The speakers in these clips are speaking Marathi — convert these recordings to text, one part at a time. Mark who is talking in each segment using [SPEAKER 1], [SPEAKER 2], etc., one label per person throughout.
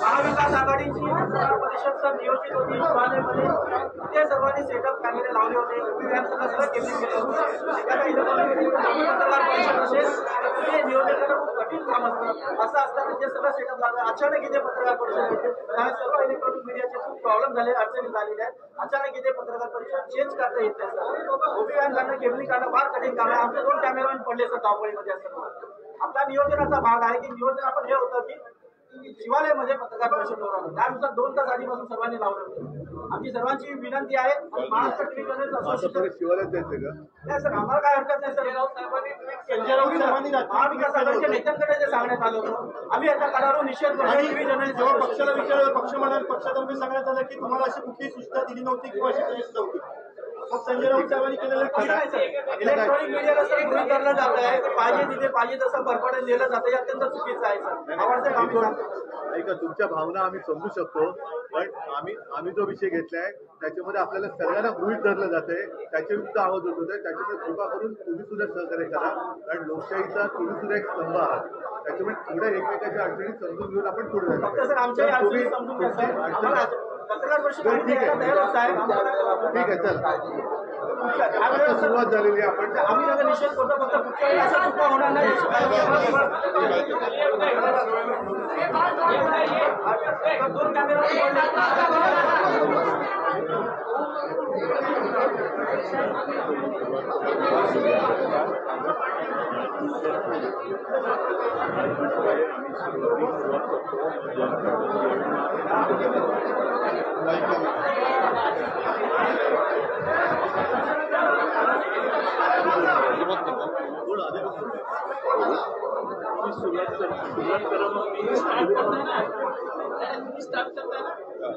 [SPEAKER 1] महाविकास आघाडीची परिषद नियोजित होती शिवालयामध्ये ते सर्वांनी सेटअप कॅमेरे लावले होते सगळं केंद्रित केलं होतं ते नियोजन करणं खूप कठीण काम असतं असं असताना जे सगळं सेटअप लागलं अचानक इथे पत्रकार परिषद होते त्यामुळे सर्व इलेक्ट्रॉनिक मीडियाचे खूप प्रॉब्लेम झाले अडचणी झालेल्या आहेत अचानक इथे पत्रकार परिषद चेंज करता येत नाही सर उभी व्हॅन काढणं केबली काढणं फार कठीण काम आहे आमचे 2 कॅमेरामॅन पडले सर धावपळीमध्ये असं आपला नियोजनाचा भाग आहे की नियोजन आपण हे होतं की शिवालयामध्ये पत्रकार परिषद होणार त्यानुसार 2 तास आधीपासून सर्वांनी लावलं होतं आमची सर्वांची विनंती आहे महाराष्ट्र टेलिव्हिजन असोसिएशन शिवालयात जायचं का नाही सर आम्हाला काय हरकत नाही सर संजय राऊत साहेबांनी महाविकास आघाडीच्या नेत्यांकडे जे सांगण्यात आलं होतं आम्ही याचा करार निषेध करतो जेव्हा पक्षाला विचारलं पक्षातर्फे सांगण्यात आलं की तुम्हाला अशी कुठली सूचना दिली नव्हती किंवा अशी सूचना नव्हती मग संजय राऊत साहेबांनी केलेलं इलेक्ट्रॉनिक मीडियाला सर गृहीत धरलं जात आहे पाहिजे तिथे पाहिजे तसं बरपडे लिहिलं जातं हे अत्यंत चुकीचं आहे सर आवडतं आम्ही
[SPEAKER 2] ऐका तुमच्या भावना आम्ही समजू शकतो पण आम्ही जो विषय घेतलाय त्याच्यामध्ये आपल्याला सगळ्यांना गृहीत धरलं जाते त्याच्या विरुद्ध आवाज होत होते त्याच्यामुळे कृपा करून तुम्ही सुद्धा सहकार्य करा कारण लोकशाहीचा तुम्ही सुद्धा एक स्तंभ आहात त्याच्यामुळे थोड्या एकमेकाच्या अडचणी समजून घेऊन आपण पुढे
[SPEAKER 1] फक्त सर आमच्या अडचणी समजून घ्या पत्रकार परिषद
[SPEAKER 2] ठीक आहे चल सुरुवात झालेली आपण
[SPEAKER 1] आम्ही त्याचा निषेध करतो फक्त कुठल्याही अशा चुका होणार नाही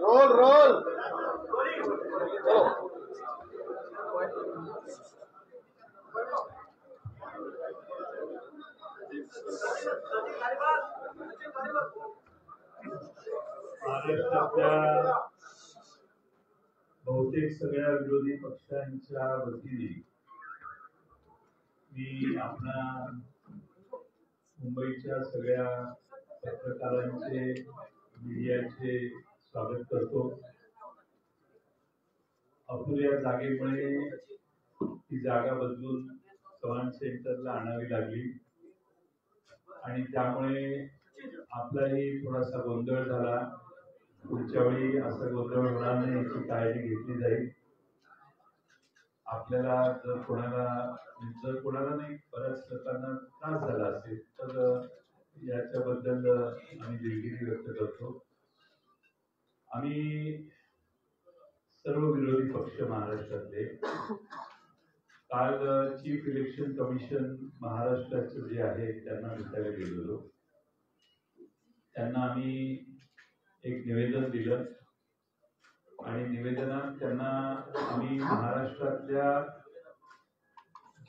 [SPEAKER 2] रोल रोल
[SPEAKER 3] महाराष्ट्रातल्या बहुतेक सगळ्या विरोधी पक्षांच्या वतीने मी आपल्या मुंबईच्या सगळ्या पत्रकारांचे मीडियाचे स्वागत करतो. अपुऱ्या जागेमुळे ती जागा बदलून कमांड सेंटरला आणावी लागली आणि त्यामुळे आपलाही थोडासा गोंधळ झाला. पुढच्या वेळी असा गोंधळ होणार नाही याची काळजी घेतली जाईल. आपल्याला जर कोणाला नाही बऱ्याच लोकांना त्रास झाला असेल तर याच्याबद्दल आम्ही दिलगिरी व्यक्त करतो. आम्ही सर्व विरोधी पक्ष महाराष्ट्रातले काल चीफ इलेक्शन कमिशन महाराष्ट्राचे जे आहे त्यांना भेटायला गेलेलो. त्यांना आम्ही एक निवेदन दिलं आणि निवेदनात त्यांना आम्ही महाराष्ट्रातल्या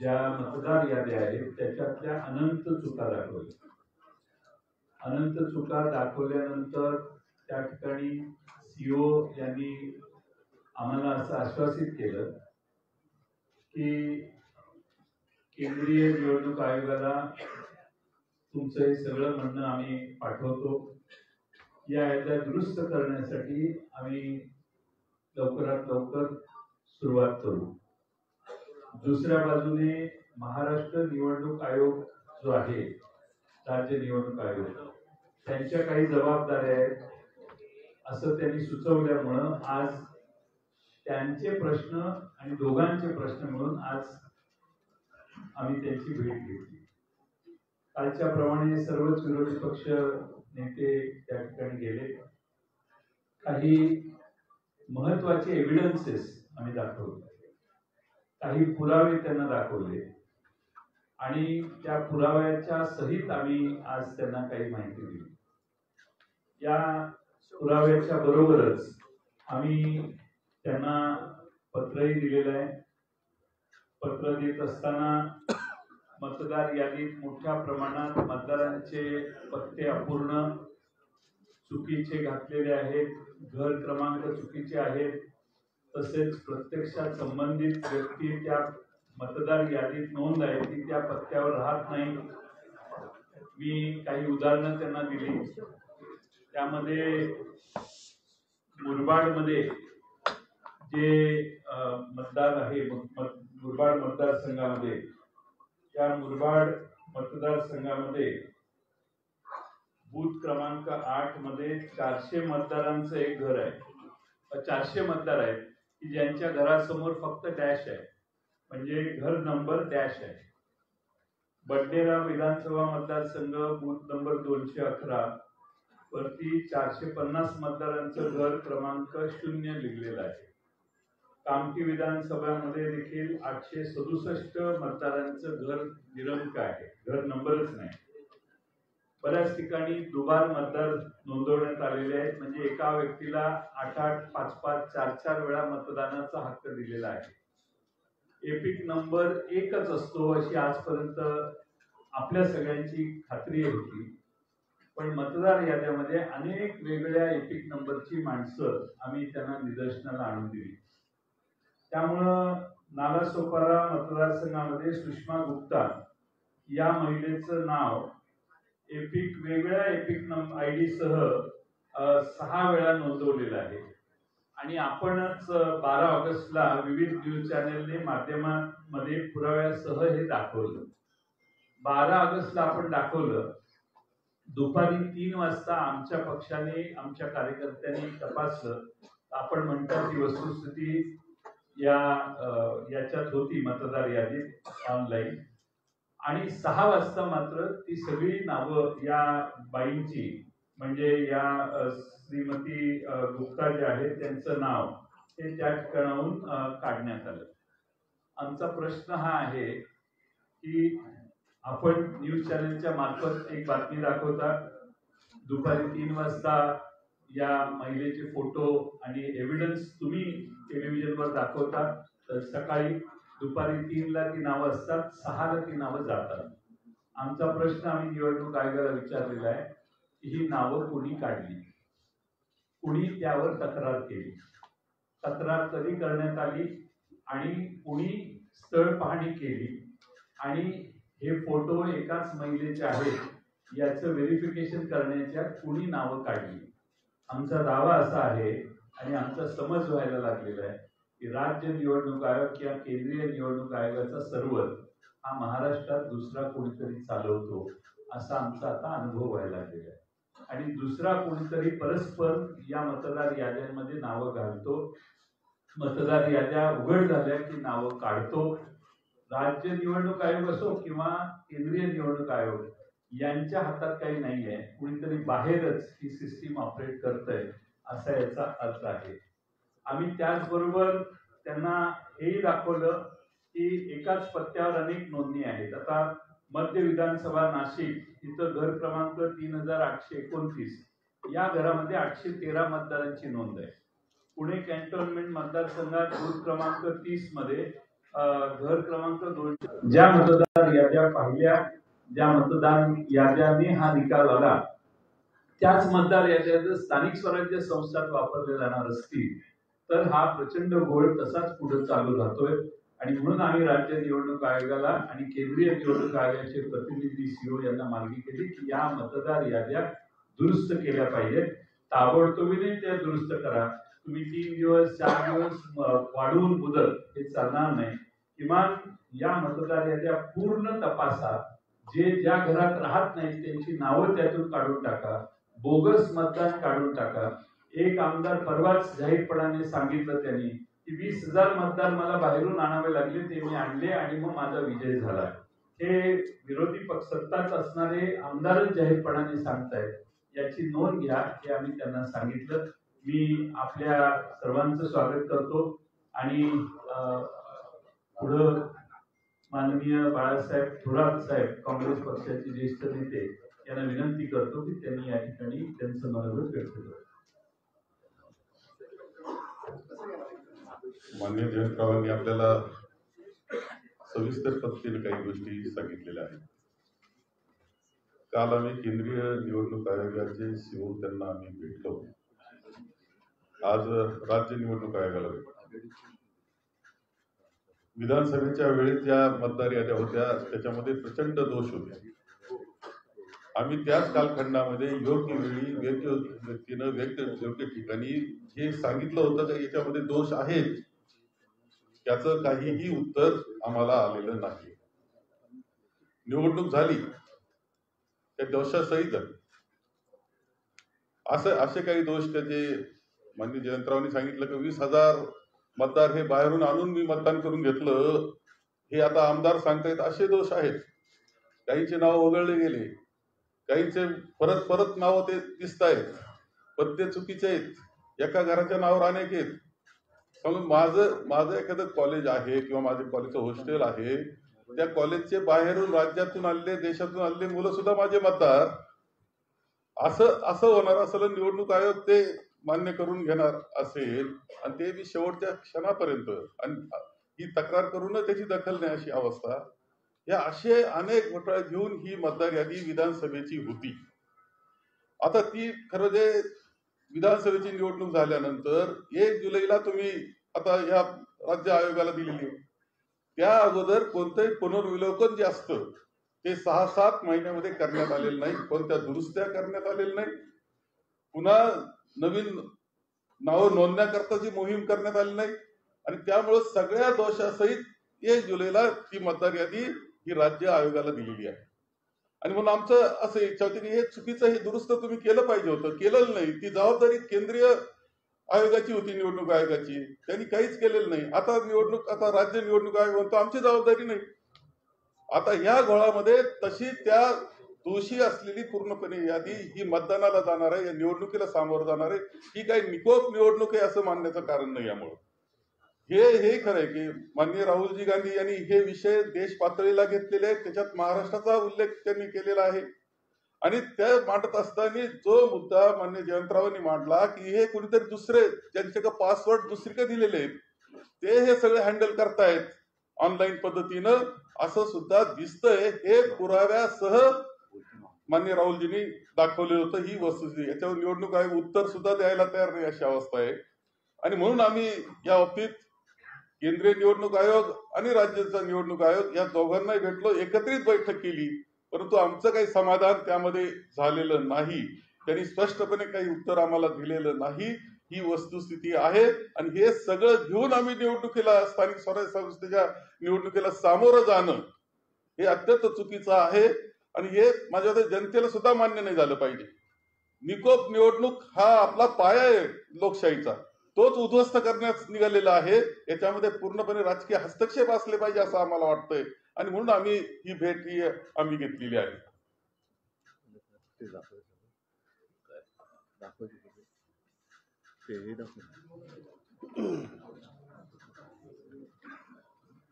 [SPEAKER 3] ज्या मतदार याद्या आहेत त्याच्यातल्या अनंत चुका दाखवल्या. अनंत चुका दाखवल्यानंतर त्या ठिकाणी सीओ यांनी आम्हाला असं आश्वासित केलं की केंद्रीय निवडणूक आयोगाला तुमचं हे सगळं म्हणणं आम्ही पाठवतो. या याद्या दुरुस्त करण्यासाठी आम्ही लवकरात लवकर सुरुवात करू. दुसऱ्या बाजूने महाराष्ट्र निवडणूक आयोग जो आहे राज्य निवडणूक आयोग त्यांच्या काही जबाबदाऱ्या आहेत असं त्यांनी सुचवल्यामुळं आज त्यांचे प्रश्न आणि दोघांचे प्रश्न मिळून आज आम्ही त्यांची भेट घेतली. कालच्या प्रमाणे सर्वच विरोधी पक्ष नेते त्या ठिकाणी गेले. काही महत्वाचे एव्हिडन्सेस आम्ही दाखवले, काही पुरावे त्यांना दाखवले आणि त्या पुराव्याच्या सहित आम्ही आज त्यांना काही माहिती दिली. या पुराव्याच्या बरोबरच आम्ही त्यांना पत्रही दिलेलं आहे. पत्र देत असताना मतदार यादीत मोठ्या प्रमाणात मतदारांचे पत्ते अपूर्ण, चुकीचे घातलेले आहेत, घर क्रमांक चुकीचे आहेत, तसेच प्रत्यक्षात संबंधित व्यक्ती त्या मतदार यादीत नोंद आहे ती त्या पत्त्यावर राहत नाही. मी काही उदाहरणं त्यांना दिली. त्यामध्ये मुरबाडमध्ये जे मतदार आहे, मुरबाड मतदारसंघामध्ये, त्या मुरबाड मतदारसंघामध्ये बूथ क्रमांक 8 मध्ये 400 मतदारांचं एक घर आहे. 400 मतदार आहेत की ज्यांच्या घरासमोर फक्त डॅश आहे, म्हणजे घर नंबर डॅश आहे. बडनेरा विधानसभा मतदारसंघ बूथ नंबर 211 वरती 450 मतदारांचं घर क्रमांक 0 लिहिलेलं आहे. कामठी विधानसभामध्ये देखील 867 मतदारांचं घर निरंक आहे, घर नंबरच नाही. बऱ्याच ठिकाणी दुबार मतदार नोंदवण्यात आलेले आहेत, म्हणजे एका व्यक्तीला 8-8, 5-5, 4-4 वेळा मतदानाचा हक्क दिलेला आहे. एपिक नंबर एकच असतो अशी आजपर्यंत आपल्या सगळ्यांची खात्री होती, पण मतदार याद्यामध्ये अनेक वेगळ्या एपिक नंबरची माणसं आम्ही त्यांना निदर्शनाला आणून दिली. त्यामुळं नालासोपारा मतदारसंघामध्ये सुषमा गुप्ता या महिलेचं नाव वेगळ्या एपिक आयडी सह 6 वेळा नोंदवलेलं आहे. आणि आपणच 12 ऑगस्टला विविध न्यूज चॅनेलने माध्यमांमध्ये पुराव्यासह हे दाखवलं. 12 ऑगस्टला आपण दाखवलं. दुपारी 3 वाजता आमच्या पक्षाने, आमच्या कार्यकर्त्यांनी तपासलं. आपण म्हणतात ती वस्तुस्थिती याच्यात होती मतदार यादीत ऑनलाईन. आणि 6 वाजता मात्र ती सगळी नावं या बाईंची, म्हणजे या श्रीमती गुप्ता जे आहेत त्यांचं नाव हे त्या ठिकाणाहून काढण्यात आलं. आमचा प्रश्न हा आहे की आपण न्यूज चॅनलच्या मार्फत एक बातमी दाखवता, दुपारी 3 वाजता या महिलेचे फोटो आणि एव्हिडन्स तुम्ही टेलिव्हिजनवर दाखवता, तर सकाळी दुपारी 3ला ती नावं असतात, 6ला ती नावं जातात. आमचा प्रश्न आम्ही निवडणूक आयोगाला विचारलेला आहे की ही नावं कोणी काढली, कुणी त्यावर तक्रार केली, तक्रार कधी करण्यात आली आणि कुणी स्थळ पाहणी केली, आणि हे फोटो एकाच महिलेचे आहेत याचं व्हेरिफिकेशन करण्याच्या कुणी नावं काढली. आमचा दावा असा आहे आणि आमचा समज व्हायला लागलेला आहे की राज्य निवडणूक आयोग किंवा केंद्रीय निवडणूक आयोगाचा सर्व्हर हा महाराष्ट्रात दुसरा कोणीतरी चालवतो असा आमचा आता अनुभव व्हायला लागलेला आहे. आणि दुसरा कोणीतरी परस्पर या मतदार याद्यांमध्ये नावं घालतो, मतदार याद्या उघड झाल्या की नावं काढतो. राज्य निवडणूक आयोग असो किंवा केंद्रीय निवडणूक आयोग यांच्या हातात काही नाही आहे, कुणीतरी बाहेरच ही सिस्टीम ऑपरेट करतंय असा याचा अर्थ आहे. आम्ही त्याचबरोबर त्यांना हेही दाखवलं की एकाच पत्त्यावर अनेक नोंदणी आहेत. आता मध्य विधानसभा नाशिक इथं घर क्रमांक 3829 या घरामध्ये 813 मतदारांची नोंद आहे. पुणे कॅन्टोन्मेंट मतदारसंघात बूथ क्रमांक 30 मध्ये घर क्रमांक 200 ज्या मतदार याद्या पाहिल्या, ज्या मतदान याद्याने हा निकाल आला, त्याच मतदार याद्या जर स्थानिक स्वराज्य संस्थात वापरले जाणार असतील तर हा प्रचंड घोळ तसाच पुढे चालू राहतोय. आणि म्हणून आम्ही राज्य निवडणूक आयोगाला आणि केंद्रीय निवडणूक आयोगाचे प्रतिनिधी सीओ यांना मागणी केली की या मतदार याद्या दुरुस्त केल्या पाहिजेत, ताबडतोबीने त्या दुरुस्त करा. तुम्ही 3 दिवस 4 दिवस वाढवून मुदत हे चालणार नाही. किमान या मतदार याद्या पूर्ण तपासा, जे ज्या घरात राहत नाहीत त्यांची नावं त्यातून काढून टाका, बोगस मतदान काढून टाका. एक आमदार परवाच जाहीरपणाने सांगितलं त्यांनी की 20,000 मतदार मला बाहेरून आणावे लागले, ते मी आणले आणि मग माझा विजय झाला. हे विरोधी पक्ष सत्ताच असणारे आमदारच जाहीरपणाने सांगतायत, याची नोंद घ्या, हे आम्ही त्यांना सांगितलं. मी आपल्या सर्वांचं स्वागत करतो आणि पुढं माननीय बाळासाहेब थोरात साहेब, काँग्रेस पक्षाचे ज्येष्ठ नेते, यांना विनंती करतो की त्यांनी या ठिकाणी त्यांचं मनोगत व्यक्त करावं.
[SPEAKER 4] माननीय जयंतरावांनी आपल्याला सविस्तर पद्धतीने काही गोष्टी सांगितलेल्या आहेत. काल आम्ही केंद्रीय निवडणूक आयोगाचे सीओ त्यांना आम्ही भेटलो. आज राज्य निवडणूक आयोगाला भेटलो. विधानसभेच्या वेळी ज्या मतदार याद्या होत्या त्याच्यामध्ये प्रचंड दोष होते. आम्ही त्याच कालखंडामध्ये योग्य वेळी योग्य व्यक्तीनं योग्य ठिकाणी जे सांगितलं होतं का याच्यामध्ये दोष आहेत, त्याचं काहीही उत्तर आम्हाला आलेलं नाही. निवडणूक झाली त्या दोषासहित झाली. असे काही दोष त्याचे माननीय जयंतरावांनी सांगितलं की 20,000 मतदार हे बाहेरून आणून मी मतदान करून घेतलं, हे आता आमदार सांगतायत, असे दोष आहेत. काहींचे नाव वगळले गेले, काहींचे परत नाव ते दिसत आहेत, पण ते चुकीचे आहेत. एका घराच्या नावावर अनेक आहेत. माझं एखादं कॉलेज आहे किंवा माझे कॉलेजचं हॉस्टेल आहे, त्या कॉलेजचे बाहेरून राज्यातून आलेले देशातून आलेले मुलं सुद्धा माझे मतदार, असं होणार असेल. निवडणूक आयोग ते मान्य करून घेणार असेल आणि ते बी शेवटच्या क्षणापर्यंत, आणि ही तक्रार करूनच त्याची दखल नाही अशी अवस्था, या असे अनेक घोटाळे घेऊन ही मतदार यादी विधानसभेची होती. आता ती खरं जे विधानसभेची निवडणूक झाल्यानंतर 1 जुलैला तुम्ही आता या राज्य आयोगाला दिलेली, त्या अगोदर कोणतंही पुनर्विलोकन जे असतं ते 6-7 महिन्यामध्ये करण्यात आलेलं नाही. कोणत्या दुरुस्त्या करण्यात आलेल्या नाही. पुन्हा नवीन नावं नोंदण्याकरताची मोहीम करण्यात आली नाही. आणि त्यामुळे सगळ्या दोषासहित 1 जुलैला ती मतदार यादी ही राज्य आयोगाला दिलेली आहे. आणि म्हणून आमचं असं इच्छा होती की हे चुकीचं, हे दुरुस्त तुम्ही केलं पाहिजे होतं, केलेलं नाही. ती जबाबदारी केंद्रीय आयोगाची होती, निवडणूक आयोगाची, त्यांनी काहीच केलेलं नाही. आता राज्य निवडणूक आयोग म्हणतो आमची जबाबदारी नाही. आता ह्या घोळामध्ये तशी त्या दोषी असलेली पूर्णपणे यादी ही मतदानाला जाणार आहे, या निवडणुकीला सामोरं जाणार आहे. ही काही निकोप निवडणूक आहे असं मानण्याचं कारण नाही. यामुळे हे खरं आहे की माननीय राहुलजी गांधी यांनी हे विषय देश पातळीला घेतलेले आहेत. त्याच्यात महाराष्ट्राचा उल्लेख त्यांनी केलेला आहे. आणि त्या मांडत असताना जो मुद्दा माननीय जयंतरावांनी मांडला की हे कुणीतरी दुसरे ज्यांच्याकडे पासवर्ड दुसरीकडे दिलेले आहेत ते हे सगळे हँडल करतायत ऑनलाईन पद्धतीनं, असं सुद्धा दिसतंय. हे पुराव्यासह माननीय राहुलजींनी दाखवलेलं होतं. ही वस्तुस्थिती, याच्यावर निवडणूक आयोग उत्तर सुद्धा द्यायला तयार नाही अशी अवस्था आहे. आणि म्हणून आम्ही या बाबतीत केंद्रीय निवडणूक आयोग आणि राज्याचा निवडणूक आयोग या दोघांनाही भेटलो, एकत्रित बैठक केली, परंतु आमचं काही समाधान त्यामध्ये झालेलं नाही. त्यांनी स्पष्टपणे काही उत्तर आम्हाला दिलेलं नाही. ही वस्तुस्थिती आहे. आणि हे सगळं घेऊन आम्ही निवडणुकीला, स्थानिक स्वराज्य संस्थेच्या निवडणुकीला सामोरं जाणं हे अत्यंत चुकीचं आहे. आणि हे माझ्या जनतेला सुद्धा मान्य नाही झालं पाहिजे. निकोप निवडणूक हा आपला पाया आहे लोकशाहीचा, तोच उद्ध्वस्त करण्यास निघालेला आहे. याच्यामध्ये पूर्णपणे राजकीय हस्तक्षेप असले पाहिजे असं आम्हाला वाटतंय. आणि म्हणून आम्ही ही भेट आम्ही घेतलेली आहे.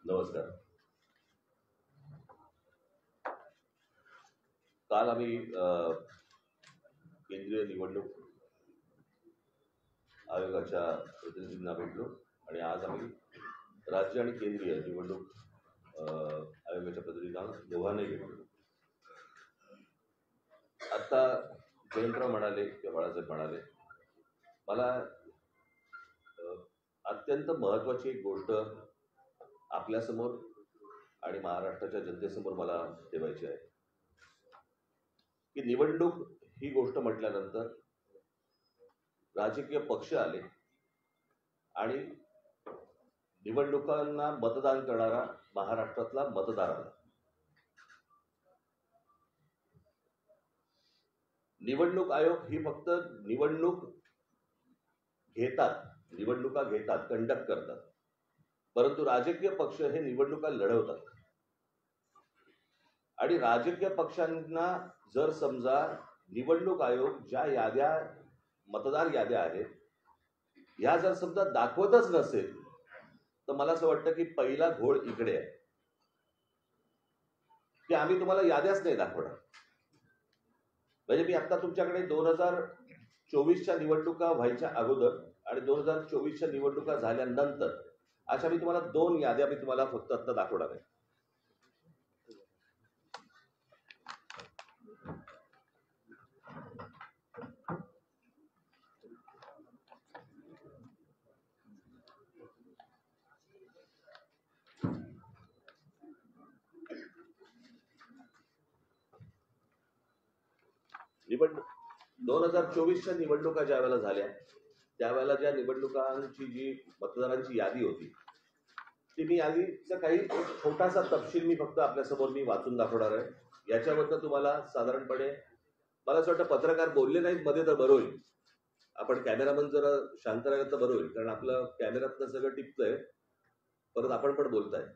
[SPEAKER 5] नमस्कार. काल आम्ही केंद्रीय निवडणूक आयोगाच्या प्रतिनिधींना भेटलो आणि आज आम्ही राज्य आणि केंद्रीय निवडणूक आयोगाच्या प्रतिनिधींना दोघांनाही भेटलो. आता जयंतराव म्हणाले किंवा बाळासाहेब म्हणाले, मला अत्यंत महत्वाची एक गोष्ट आपल्यासमोर आणि महाराष्ट्राच्या जनतेसमोर मला ठेवायची आहे की निवडणूक ही गोष्ट म्हटल्यानंतर राजकीय पक्ष आले आणि निवडणुकांना मतदान करणारा महाराष्ट्रातला मतदार आला. निवडणूक आयोग ही फक्त निवडणूक घेतात निवडणुका घेतात, कंडक्ट करतात, परंतु राजकीय पक्ष हे निवडणुका लढवतात. आणि राजकीय पक्षांना जर समजा निवडणूक आयोग ज्या याद्या, मतदार याद्या आहेत, ह्या जर समजा दाखवतच नसेल, तर मला असं वाटतं की पहिला घोळ इकडे आहे की आम्ही तुम्हाला याद्याच नाही दाखवणार. म्हणजे मी आता तुमच्याकडे 2024च्या निवडणुका व्हायच्या अगोदर आणि 2024च्या निवडणुका झाल्यानंतर अशा मी तुम्हाला 2 याद्या मी तुम्हाला फक्त आता दाखवणार आहे. निवडणूक 2024च्या निवडणुका ज्या वेळेला झाल्या त्यावेळेला ज्या निवडणुकांची जी मतदारांची यादी होती ती मी यादीचा काही एक छोटासा तपशील मी फक्त आपल्यासमोर मी वाचून दाखवणार आहे. याच्याबद्दल तुम्हाला साधारणपणे मला असं वाटतं पत्रकार बोलले नाहीत मध्ये तर बरं होईल, आपण कॅमेरामन जरा शांत राहिलं तर बरं होईल, कारण आपलं कॅमेऱ्यातलं सगळं टिपतंय, परत आपण पण बोलताय.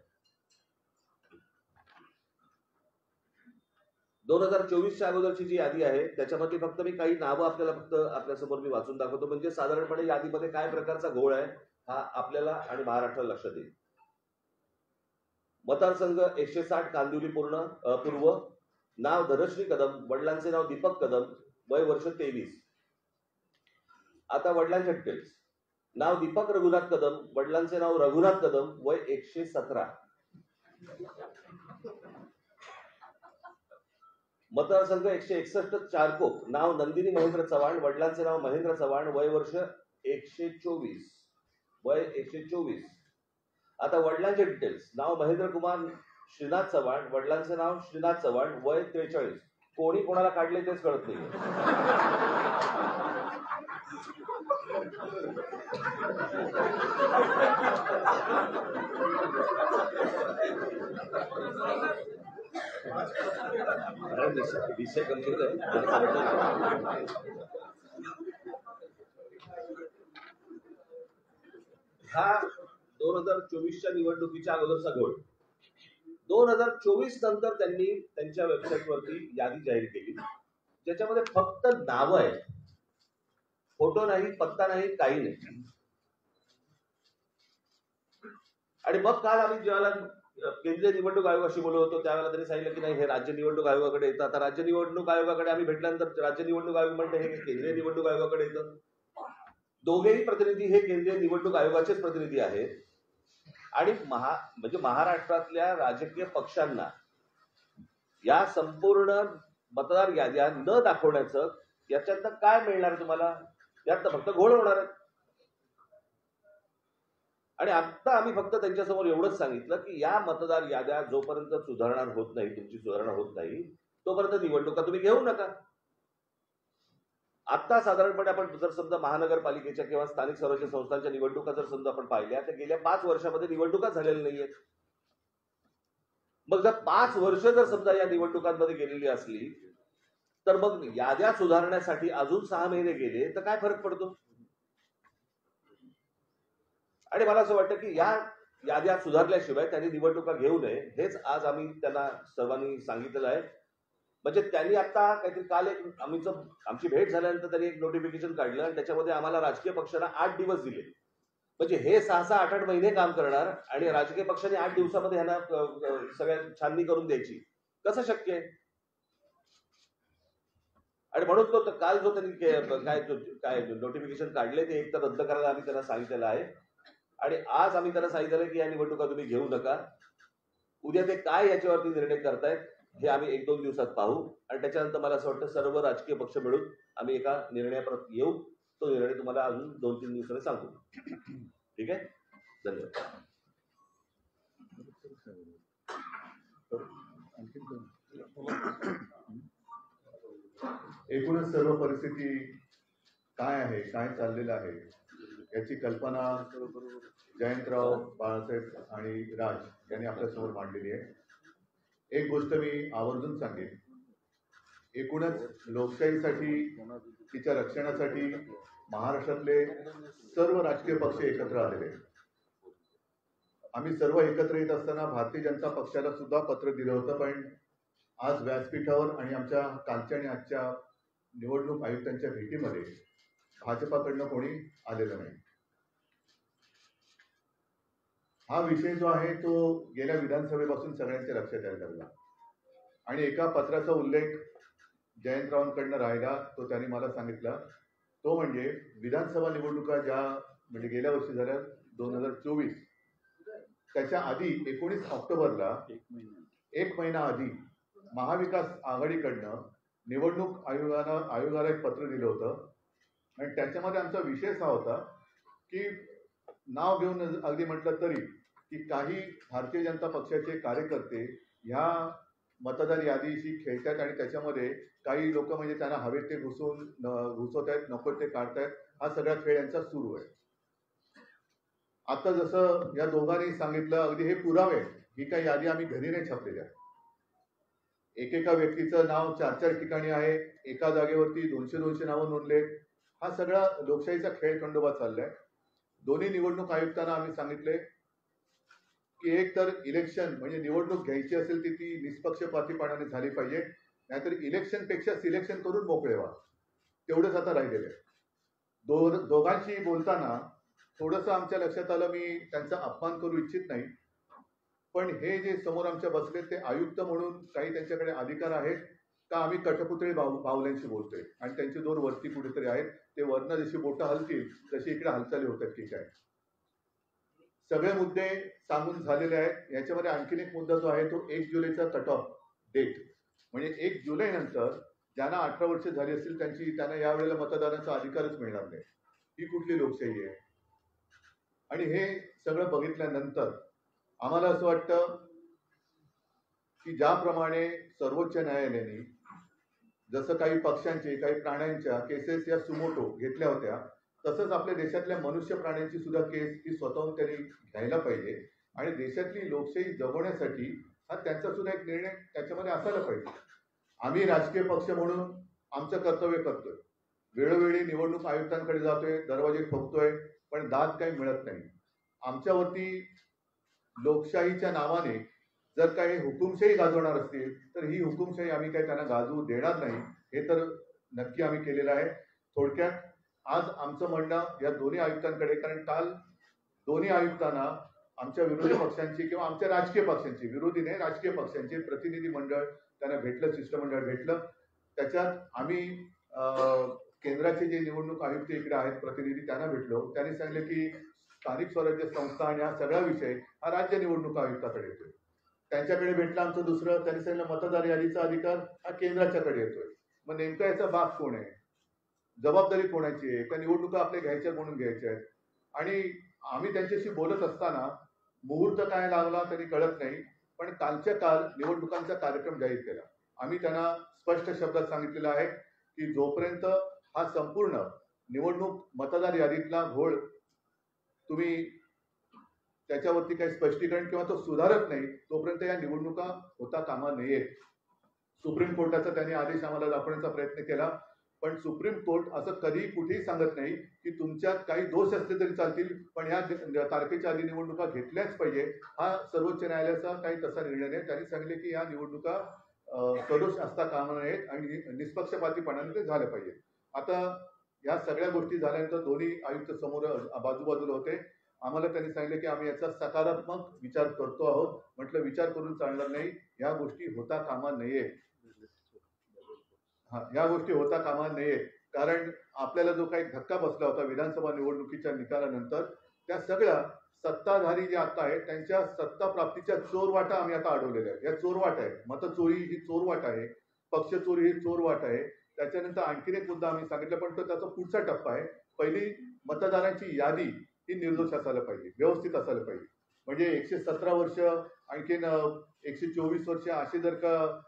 [SPEAKER 5] 2024च्या अगोदरची जी यादी आहे त्याच्यामध्ये फक्त मी काही नावं आपल्याला फक्त आपल्यासमोर मी वाचून दाखवतो, म्हणजे साधारणपणे यादीमध्ये काय प्रकारचा घोळ आहे हा आपल्याला आणि महाराष्ट्राला लक्षात येईल. मतदारसंघ 160 कांदिवली पूर्व, नाव धनश्री कदम, वडिलांचे नाव दीपक कदम, वय वर्ष 23. आता वडिलांचे डिटेल्स. नाव दीपक रघुनाथ कदम, वडिलांचे नाव रघुनाथ कदम, वय 117. मतदारसंघ 161 चारकोप, नाव नंदिनी महेंद्र चव्हाण, वडिलांचे नाव महेंद्र चव्हाण, वय वर्ष 124, वय 124. आता वडिलांचे डिटेल्स. नाव महेंद्र कुमार श्रीनाथ चव्हाण, वडिलांचे नाव श्रीनाथ चव्हाण, वय 43. कोणी कोणाला काढले तेच कळत नाही. विषय गंभीर आहे. हा 2024च्या निवडणुकीच्या अगोदरचा घोळ. 2024 नंतर त्यांनी त्यांच्या वेबसाईटवरती यादी जाहीर केली ज्याच्यामध्ये फक्त नावं आहेत, फोटो नाही, पत्ता नाही, काही नाही. आणि मग काल आम्ही ज्यावेळेला केंद्रीय निवडणूक आयोगाशी बोलत होतो त्यावेळेला त्यांनी सांगितलं की नाही हे राज्य निवडणूक आयोगाकडे येतं. आता राज्य निवडणूक आयोगाकडे आम्ही भेटल्यानंतर राज्य निवडणूक आयोग म्हणते हे केंद्रीय निवडणूक आयोगाकडे येतं. दोघेही प्रतिनिधी हे केंद्रीय निवडणूक आयोगाचेच प्रतिनिधी आहेत. आणि म्हणजे महाराष्ट्रातल्या राजकीय पक्षांना या संपूर्ण मतदार याद्या न दाखवण्याचं याच्यातनं काय मिळणार तुम्हाला? यात फक्त घोळ होणार आहे. आणि आता आम्ही फक्त त्यांच्यासमोर एवढंच सांगितलं की या मतदार याद्या जोपर्यंत सुधारणा होत नाही, तुमची सुधारणा होत नाही, तोपर्यंत निवडणुका तुम्ही घेऊ नका. आता साधारणपणे आपण जर समजा महानगरपालिकेच्या किंवा स्थानिक स्वराज्य संस्थांच्या निवडणुका जर समजा आपण पाहिल्या तर गेल्या 5 वर्षामध्ये निवडणुका झालेल्या नाहीयेत. मग जर 5 वर्ष जर समजा या निवडणुकांमध्ये गेलेली असली तर मग याद्या सुधारण्यासाठी अजून 6 महिने गेले तर काय फरक पडतो? आणि मला असं वाटतं की या याद्या सुधारल्याशिवाय त्यांनी निवडणुका घेऊ नये हेच आज आम्ही त्यांना सर्वांनी सांगितलेलं आहे. म्हणजे त्यांनी आता काहीतरी काल एक आमची भेट झाल्यानंतर त्यांनी एक नोटिफिकेशन काढलं आणि त्याच्यामध्ये आम्हाला राजकीय पक्षांना 8 दिवस दिले. म्हणजे हे 6-6, 8-8 महिने काम करणार आणि राजकीय पक्षांनी 8 दिवसामध्ये ह्यांना सगळ्या छाननी करून द्यायची, कसं शक्य आहे? आणि म्हणून तो काल जो त्यांनी काय नोटिफिकेशन काढले ते एक तर रद्द करायला आम्ही त्यांना सांगितलेलं आहे. आणि आज आम्ही त्यांना सांगितलेलं की या निवडणुका तुम्ही घेऊ नका. उद्या ते काय याच्यावरती निर्णय करतायत हे आम्ही 1-2 दिवसात पाहू आणि त्याच्यानंतर मला असं वाटतं सर्व राजकीय पक्ष मिळून आम्ही एका निर्णयापर्यंत येऊ. तो निर्णय तुम्हाला अजून 2-3 दिवसांनी सांगू. ठीक आहे, धन्यवाद.
[SPEAKER 2] एकूणच सर्व परिस्थिती काय आहे, काय चाललेलं आहे याची कल्पना जयंतराव, बाळासाहेब आणि राज यांनी आपल्यासमोर मांडलेली आहे. एक गोष्ट मी आवर्जून सांगेन, एकूणच लोकशाहीसाठी, तिच्या रक्षणासाठी महाराष्ट्रातले सर्व राजकीय पक्ष एकत्र आलेले आहेत. आम्ही सर्व एकत्र येत असताना भारतीय जनता पक्षाला सुद्धा पत्र दिलं होतं, पण आज व्यासपीठावर आणि आमच्या कालच्या आणि आजच्या निवडणूक आयुक्तांच्या भेटीमध्ये भाजपाकडनं कोणी आलेलं नाही. हा विषय जो आहे तो गेल्या विधानसभेपासून सगळ्यांच्या लक्षात यायला लागला आणि एका पत्राचा उल्लेख जयंतरावांकडनं राहिला, तो त्यांनी मला सांगितला. तो म्हणजे विधानसभा निवडणुका ज्या म्हणजे गेल्या वर्षी झाल्या 2024, त्याच्या आधी 19 ऑक्टोबरला एक महिना आधी महाविकास आघाडीकडनं निवडणूक आयोगाला एक पत्र दिलं होतं आणि त्याच्यामध्ये आमचा विषय असा होता की नाव घेऊन अगदी म्हटलं तरी की काही भारतीय जनता पक्षाचे कार्यकर्ते ह्या मतदार यादीशी खेळतात आणि त्याच्यामध्ये काही लोक म्हणजे त्यांना हवे ते घुसवत आहेत, नको ते काढतायत. हा सगळा खेळ यांचा सुरू आहे. आता जसं या दोघांनी सांगितलं, अगदी हे पुरावे, ही काही यादी आम्ही घरी नाही छापलेल्या. एकेका व्यक्तीचं नाव 4-4 ठिकाणी आहे, एका जागेवरती 200-200 नावं नोंदलेत. हा सगळा लोकशाहीचा खेळ खंडोबा चाललाय. दोन्ही निवडणूक आयुक्तांना आम्ही सांगितले की एक तर इलेक्शन म्हणजे निवडणूक घ्यायची असेल ती निष्पक्षपातीपणाने झाली पाहिजे, नाहीतर इलेक्शनपेक्षा सिलेक्शन करून मोकळे व्हा. तेवढंच आता राहिलेलं आहे. दोघांशी बोलताना थोडंसं आमच्या लक्षात आलं, मी त्यांचा अपमान करू इच्छित नाही, पण हे जे समोर आमच्या बसले ते आयुक्त म्हणून काही त्यांच्याकडे अधिकार आहेत का आम्ही कठपुतळी बाहुल्यांशी बोलतोय आणि त्यांचे दोन वरती कुठेतरी आहेत, ते वरनं जशी बोटं हलतील तशी इकडे हालचाली होतात की काय. सगळे मुद्दे सांगून झालेले आहेत. याच्यामध्ये आणखीन एक मुद्दा जो आहे तो 1 जुलैचा कट ऑफ डेट, म्हणजे 1 जुलै नंतर ज्यांना 18 वर्ष झाली असतील त्यांना यावेळेला मतदानाचा अधिकारच मिळणार नाही. ही कुठली लोकशाही आहे. आणि हे सगळं बघितल्यानंतर आम्हाला असं वाटतं की ज्याप्रमाणे सर्वोच्च न्यायालयाने जसं काही पक्षांचे काही प्राण्यांच्या केसेस या सुमोटो घेतल्या होत्या, तसंच आपल्या देशातल्या मनुष्य प्राण्यांची सुद्धा केस ही स्वतःहून त्यांनी घ्यायला पाहिजे आणि देशातली लोकशाही जगवण्यासाठी हा त्यांचा सुद्धा एक निर्णय त्याच्यामध्ये असायला पाहिजे. आम्ही राजकीय पक्ष म्हणून आमचं कर्तव्य करतोय, वेळोवेळी निवडणूक आयुक्तांकडे जातोय, दरवाजे ठोकतोय, पण दाद काही मिळत नाही. आमच्यावरती लोकशाहीच्या नावाने जर काही हुकुमशाही गाजवणार असतील तर ही हुकुमशाही आम्ही काही त्यांना गाजवू देणार नाही, हे तर नक्की आम्ही केलेलं आहे. थोडक्यात आज आमचं म्हणणं या दोन्ही आयुक्तांकडे, कारण काल दोन्ही आयुक्तांना आमच्या विरोधी पक्षांची किंवा आमच्या राजकीय पक्षांची, विरोधी नाही राजकीय पक्षांचे प्रतिनिधी मंडळ त्यांना भेटलं, शिष्टमंडळ भेटलं. त्याच्यात आम्ही केंद्राचे जे निवडणूक आयुक्त इकडे आहेत प्रतिनिधी त्यांना भेटलो. त्यांनी सांगितले की स्थानिक स्वराज्य संस्था आणि हा सगळा विषय हा राज्य निवडणूक आयुक्ताकडे येतोय. त्यांच्याकडे भेटलं आमचं दुसरं, त्यांनी सांगितलं मतदार यादीचा अधिकार हा केंद्राच्याकडे येतोय. मग नेमका याचा बाप कोण आहे, जबाबदारी कोणाची आहे, त्या निवडणुका आपल्या घ्यायच्या म्हणून घ्यायच्या आहेत. आणि आम्ही त्यांच्याशी बोलत असताना मुहूर्त काय लागला तरी कळत नाही, पण कालच्या काल निवडणुकांचा कार्यक्रम जाहीर केला. आम्ही त्यांना स्पष्ट शब्दात सांगितलेलं आहे की जोपर्यंत हा संपूर्ण निवडणूक मतदार यादीतला घोळ तुम्ही त्याच्यावरती काही स्पष्टीकरण किंवा तो सुधारत नाही, तोपर्यंत या निवडणुका होता कामा नयेत. सुप्रीम कोर्टाचा त्यांनी आदेश आम्हाला दाखवण्याचा प्रयत्न केला, पण सुप्रीम कोर्ट असं कधी कुठेही सांगत नाही की तुमच्यात काही दोष असले तरी चालतील, पण ह्या तारखेच्या आधी निवडणुका घेतल्याच पाहिजे. हा सर्वोच्च न्यायालयाचा काही तसा निर्णय नाही. त्यांनी सांगितले की या निवडणुका सदोष असता कामा नयेत आणि निष्पक्षपातीपणाने ते झालं पाहिजे. आता या सगळ्या गोष्टी झाल्यानंतर दोन्ही आयुक्त समोर बाजूबाजूला होते. आम्हाला त्यांनी सांगितले की आम्ही याचा सकारात्मक विचार करतो आहोत. म्हटलं विचार करून चालणार नाही, या गोष्टी होता कामा नये. या गोष्टी होता कामा नये, कारण आपल्याला जो काही धक्का बसला होता विधानसभा निवडणुकीच्या निकालानंतर, त्या सगळ्या सत्ताधारी जे आता आहेत त्यांच्या सत्ता प्राप्तीच्या चोरवाटा आम्ही आता अडवलेल्या आहेत. या चोरवाट आहे, मतचोरी ही चोरवाट आहे, पक्ष चोरी ही चोरवाट आहे. त्याच्यानंतर आणखीन एक मुद्दा आम्ही सांगितलं, पण तो त्याचा पुढचा टप्पा आहे. पहिली मतदारांची यादी ही निर्दोष असायला पाहिजे, व्यवस्थित असायला पाहिजे. म्हणजे 117 वर्ष आणखीन 124 वर्ष असे जर का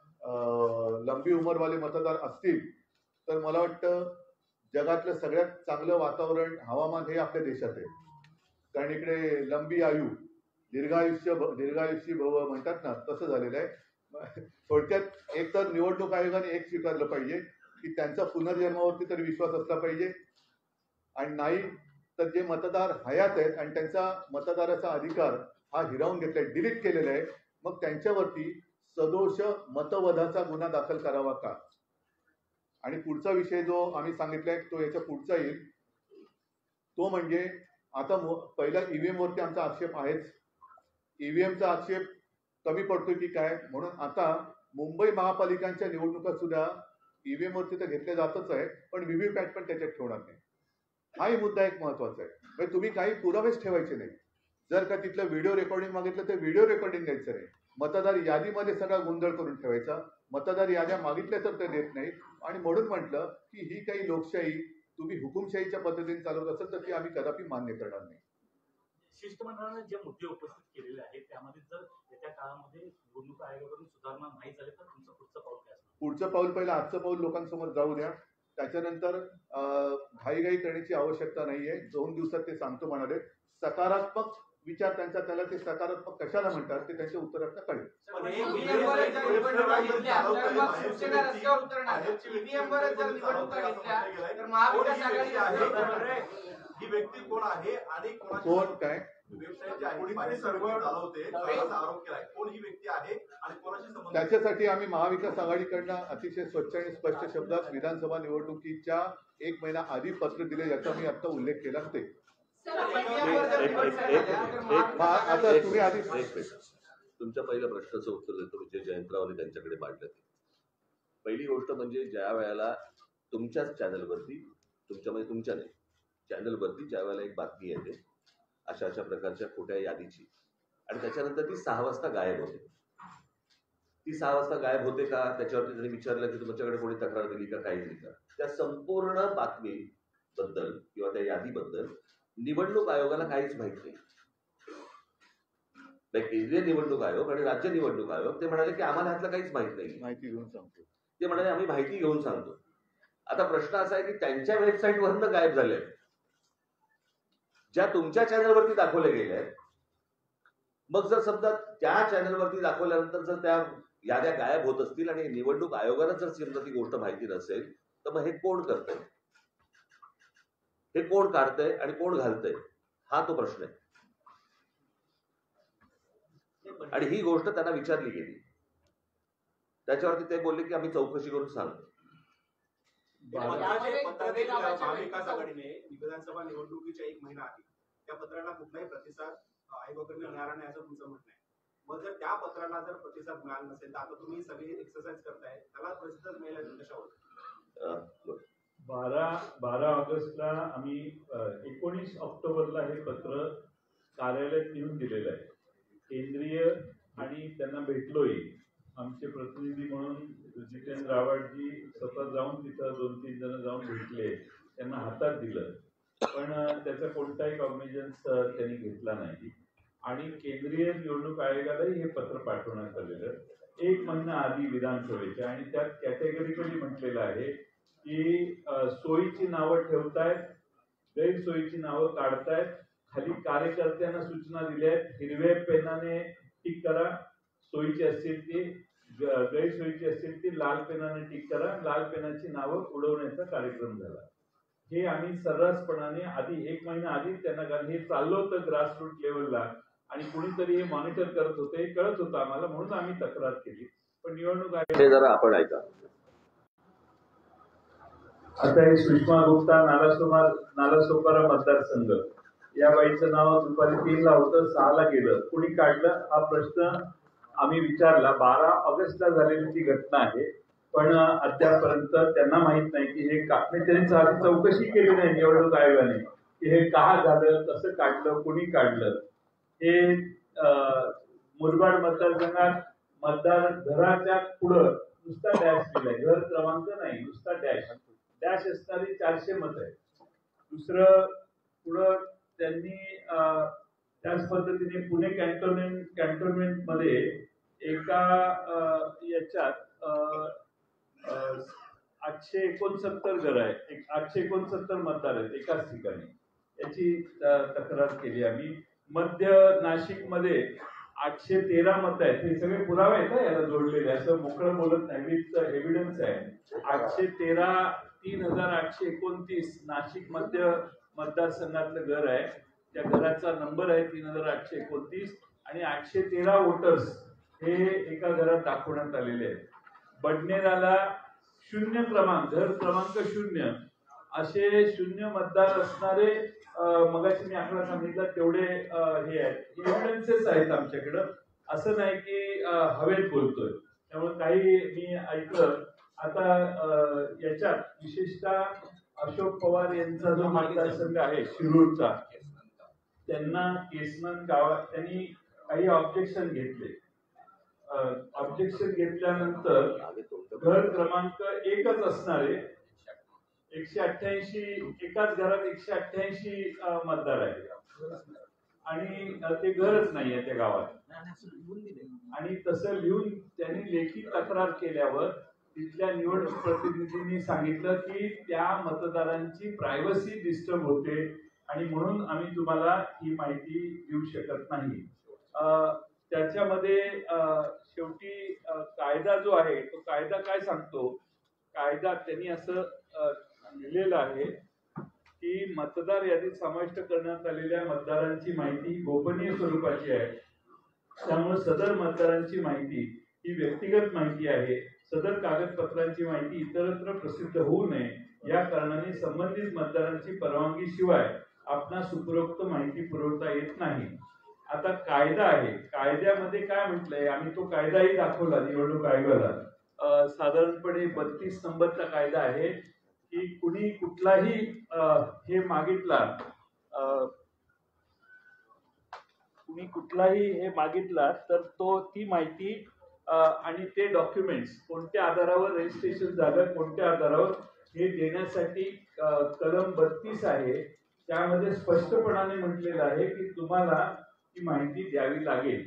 [SPEAKER 2] लंबी उमरवाले मतदार असतील तर मला वाटतं जगातलं सगळ्यात चांगलं वातावरण हवामान हे आपल्या देशात आहे. कारण इकडे लंबी आयु दीर्घायुष्य भव म्हणतात ना, तसं झालेलं आहे. थोडक्यात एक तर निवडणूक आयोगाने एक स्वीकारलं पाहिजे की त्यांचा पुनर्जन्मावरती तरी विश्वास असला पाहिजे आणि नाही तर जे मतदार हयात आहेत आणि त्यांचा मतदाराचा अधिकार हा हिरावून घेतलाय, डिलीट केलेला आहे, मग त्यांच्यावरती सदोष मतवधाचा गुन्हा दाखल करावा का? आणि पुढचा विषय जो आम्ही सांगितलाय तो याच्या पुढचा येईल, तो म्हणजे आता पहिला ईव्हीएम वरती आमचा आक्षेप आहेच. ईव्हीएमचा आक्षेप कमी पडतोय की काय, म्हणून आता मुंबई महापालिकांच्या निवडणुका सुद्धा ईव्हीएम वरती तर घेतल्या जातच आहे, पण व्हीव्हीपॅट पण त्याच्यात ठेवणार नाही. हाही मुद्दा एक महत्वाचा आहे. म्हणजे तुम्ही काही पुरावेच ठेवायचे नाही. जर का तिथलं व्हिडिओ रेकॉर्डिंग मागितलं तर व्हिडिओ रेकॉर्डिंग द्यायचं नाही. मतदार यादीमध्ये सगळा गोंधळ करून ठेवायचा. मतदार याद्या मागितल्या तर ते देत नाही. आणि म्हणून म्हटलं की ही काही लोकशाही तुम्ही हुकुमशाहीच्या पद्धतीने चालवत असेल तर ती आम्ही कदापि मान्य करणार नाही.
[SPEAKER 6] शिष्टमंडळाने जे मुद्दे उपस्थित केलेले आहेत त्यामध्ये जर येत्या काळामध्ये निवडणूक आयोगाकडून सुधारणा नाही झाली तर तुमचं पुढचं पाऊल काय असणार?
[SPEAKER 2] पुढचं पाऊल पहिलं आजचं पाऊल लोकांसमोर जाऊ द्या. त्याच्यानंतर घाईघाई करण्याची आवश्यकता नाहीये. 2 दिवसात ते सांगतो म्हणाले. सकारात्मक विचार त्यांचा, त्याला ते सकारात्मक कशाला म्हणतात ते त्यांच्या उत्तरात कळेल.
[SPEAKER 1] ही व्यक्ती कोण आहे आणि
[SPEAKER 2] कोण काय त्याच्यासाठी आम्ही महाविकास आघाडीकडनं अतिशय स्वच्छ आणि स्पष्ट शब्दात विधानसभा निवडणुकीच्या 1 महिना आधी पत्र दिले, याचा मी आता उल्लेख केला ते. आता तुम्ही आधी
[SPEAKER 5] तुमच्या पहिल्या प्रश्नाचं उत्तर देतो जे जयंतरावने त्यांच्याकडे मांडलं ते. पहिली गोष्ट म्हणजे ज्या वेळेला तुमच्याच चॅनलवरती, तुमच्या नाही चॅनलवरती ज्या वेळेला एक बातमी येते अशा अशा प्रकारच्या खोट्या यादीची आणि त्याच्यानंतर ती 6 वाजता गायब होते. ती 6 वाजता गायब होते का त्याच्यावरती त्यांनी विचारलं की तुमच्याकडे कोणी तक्रार दिली का, काही दिली का? त्या संपूर्ण बातमीबद्दल किंवा त्या यादीबद्दल निवडणूक आयोगाला काहीच माहित नाही. केंद्रीय निवडणूक आयोग आणि राज्य निवडणूक आयोग ते म्हणाले की आम्हाला ह्यातलं काहीच माहित नाही,
[SPEAKER 2] माहिती घेऊन सांगतो.
[SPEAKER 5] ते म्हणाले आम्ही माहिती घेऊन सांगतो. आता प्रश्न असा आहे की त्यांच्या वेबसाईटवरनं गायब झाले ज्या तुमच्या चॅनलवरती दाखवले गेले आहेत. मग जर समजा त्या चॅनलवरती दाखवल्यानंतर जर त्या याद्या गायब होत असतील आणि निवडणूक आयोगाला जर समजा ती गोष्ट माहिती नसेल तर मग हे कोण करतंय, हे कोण काढतंय आणि कोण घालतंय, हा तो प्रश्न आहे. आणि ही गोष्ट त्यांना विचारली गेली, त्याच्यावरती ते बोलले की आम्ही चौकशी करून सांगतो.
[SPEAKER 1] महाविकास आघाडीने विधानसभा निवडणुकीच्या 1 महिना आधी त्या पत्राला कुठलाही प्रतिसाद आयोगाकडून मिळाला नाही असं तुमचं म्हणणं आहे. मग जर त्या पत्राला जर प्रतिसाद मिळाला नसेल तर आता तुम्ही सगळी एक्सरसाइज करताय, त्याला प्रतिसाद मिळाला कशावर?
[SPEAKER 3] 12 ऑगस्टला आम्ही 19 ऑक्टोबरला हे पत्र कार्यालयात येऊन दिलेलं आहे. केंद्रीय आणि त्यांना भेटलोही. आमचे प्रतिनिधी म्हणून जितेंद्र आव्हाडजी स्वतः जाऊन तिथं 2-3 जण जाऊन भेटले, त्यांना हातात दिलं, पण त्याचा कोणताही कॉग्निजन्स त्यांनी घेतला नाही. आणि केंद्रीय निवडणूक आयोगालाही हे पत्र पाठवण्यात आलेलं 1 महिना आधी विधानसभेच्या, आणि त्यात कॅटेगरिकली म्हटलेलं आहे की सोयीची नावं ठेवतायत, गैरसोयीची नावं काढतायत, खाली कार्यकर्त्यांना सूचना दिल्या आहेत, हिरव्या पेनाने टिक करा, सोयीची असतील ती, गैरसोयीची असतील ती लाल पेनाने टिक करा, लाल पेनाची नावं उडवण्याचा कार्यक्रम झाला. हे आम्ही सर्रासपणाने आधी 1 महिना आधी त्यांना, कारण हे चाललं होतं ग्रासरूट लेवलला आणि कुणीतरी हे मॉनिटर करत होते, हे कळत होतं आम्हाला, म्हणून आम्ही तक्रार केली. पण निवडणूक आयोग
[SPEAKER 5] जरा आपण ऐका.
[SPEAKER 3] आता हे सुषमा गुप्ता नालासोपारा मतदारसंघ, या बाईचं नाव दुपारी 3ला होतं, 6ला गेलं, कुणी काढलं हा प्रश्न आम्ही विचारला. 12 ऑगस्टला झालेली ती घटना आहे, पण अद्यापर्यंत त्यांना माहित नाही की हे त्यांनी चौकशी केली नाही निवडणूक आयोगाने की हे का झालं, कसं काढलं, कुणी काढलं. हे मुरबाड मतदारसंघात मतदार घराच्या पुढं नुसता डॅश दिलाय, घर क्रमांक नाही, नुसता डॅश असणारी 400 मत आहे. दुसरं पुढं त्यांनी त्याच पद्धतीने पुणे कॅन्टोन्मेंट मध्ये एका याच्यात 869 घर आहे, 869 मतदार आहेत एकाच ठिकाणी, याची तक्रार केली आम्ही. मध्य नाशिक मध्ये 813 मत आहेत, हे सगळे पुरावे आहेत ना याला जोडलेले, असं मोकळं बोलत नाही, एव्हिडन्स आहे. 813 3829 नाशिक मध्य मतदारसंघातलं घर आहे. त्या घराचा नंबर आहे 3829 आणि 813 वोटर्स हे एका घरात दाखवण्यात आलेले आहेत. बडनेराला 0 क्रमांक, घर क्रमांक 0 असे 0 मतदार असणारे मगाशी मी आकडा सांगितला तेवढे हे आहेत, एव्हिडन्सेस आहेत आमच्याकडं. असं नाही की हवेत बोलतोय. त्यामुळे काही मी ऐकलं आता याच्यात विशेषतः अशोक पवार यांचा जो मतदारसंघ आहे शिरूरचा, त्यांना केसनन गावात त्यांनी काही ऑब्जेक्शन घेतले. ऑब्जेक्शन घेतल्यानंतर घर क्रमांक 1च असणारे 188 एकाच घरात 188 मतदार आहेत आणि ते घरच नाही आहे त्या गावात. आणि तसं लिहून त्यांनी लेखी तक्रार केल्यावर तिथल्या निवडणूक प्रतिनिधींनी सांगितलं की त्या मतदारांची प्रायव्हसी डिस्टर्ब होते आणि म्हणून आम्ही तुम्हाला ही माहिती देऊ शकत नाही. त्याच्यामध्ये शेवटी कायदा जो आहे तो कायदा काय सांगतो, कायदा त्यांनी असं लिहिलेलं आहे की मतदार यादीत समाविष्ट करण्यात आलेल्या मतदारांची माहिती गोपनीय स्वरूपाची आहे. त्यामुळे सदर मतदारांची माहिती ही व्यक्तिगत माहिती आहे. सदर कागदपत्रांची माहिती इतरत्र प्रसिद्ध होऊ नये या कारणाने संबंधित मतदारांची परवानगी शिवाय आपणास उपरोक्त माहिती पुरवता येत नाही. आता कायदा आहे, कायद्यामध्ये काय म्हटलंय, आम्ही तो कायदाही दाखवला निवडणूक आयोगाला. साधारणपणे 32 नंबरचा कायदा आहे की कुणी कुठलाही हे मागितला तर तो ती माहिती आणि ते डॉक्युमेंट्स कोणत्या आधारावर रजिस्ट्रेशन झालं, कोणत्या आधारावर हे देण्यासाठी कलम 32 आहे. त्यामध्ये स्पष्टपणाने म्हटलेलं आहे की तुम्हाला ती माहिती द्यावी लागेल.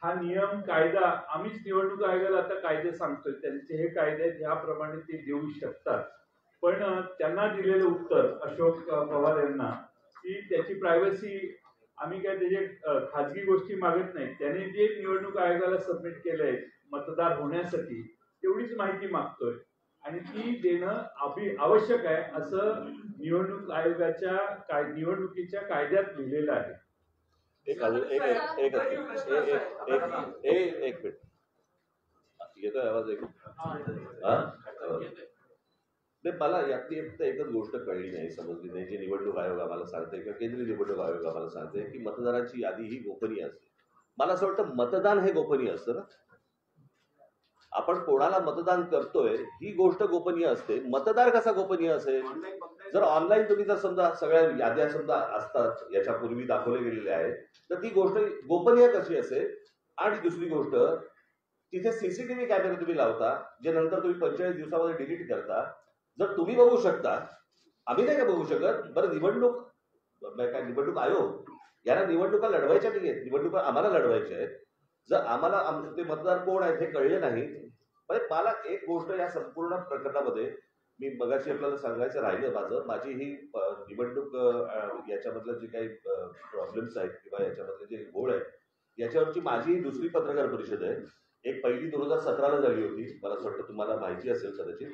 [SPEAKER 3] हा नियम कायदा आम्हीच निवडणूक आयोगाला आता कायदे सांगतोय, त्यांचे हे कायदे आहेत, ह्याप्रमाणे ते देऊ शकतात. पण त्यांना दिलेलं उत्तर अशोक पवार यांना की त्याची प्रायव्हसी, आम्ही काय त्याचे खाजगी गोष्टी मागत नाही, त्याने जे निवडणूक आयोगाला सबमिट केलंय मतदार होण्यासाठी तेवढीच माहिती मागतोय आणि ती देणं आवश्यक आहे असं निवडणूक आयोगाच्या निवडणुकीच्या कायद्यात लिहिलेलं आहे.
[SPEAKER 5] एक मिनिट येतोय आवाज? नाही, मला यातली एकच गोष्ट कळली नाही, समजली नाही. जे निवडणूक आयोग आम्हाला सांगते किंवा केंद्रीय निवडणूक आयोग आम्हाला सांगते की मतदारांची यादी ही गोपनीय असते. मला असं वाटतं मतदान हे गोपनीय असतं ना. आपण कोणाला मतदान करतोय ही गोष्ट गोपनीय असते. मतदार कसा गोपनीय असेल? जर ऑनलाईन तुम्ही जर समजा सगळ्या याद्या समजा असतात याच्यापूर्वी दाखवले गेलेल्या आहेत तर ती गोष्ट गोपनीय कशी असेल? आणि दुसरी गोष्ट, तिथे सीसीटीव्ही कॅमेरे तुम्ही लावता जे नंतर तुम्ही 45 दिवसामध्ये डिलीट करता. जर तुम्ही बघू शकता, आम्ही नाही का बघू शकत? बरं, निवडणूक आयोग यांना निवडणुका लढवायच्या नाहीयेत, निवडणुका आम्हाला लढवायच्या आहेत. जर आम्हाला ते मतदार कोण आहेत हे कळले नाही, मला एक गोष्ट या संपूर्ण प्रकरणामध्ये मी मगाशी आपल्याला सांगायचं राहिलं, माझी ही निवडणूक याच्यामधलं जे काही प्रॉब्लेम्स आहेत किंवा याच्यामधले जे घोळ आहेत याच्यावरची माझी दुसरी पत्रकार परिषद आहे. एक पहिली 2017ला झाली होती, मला असं वाटतं तुम्हाला माहिती असेल कदाचित.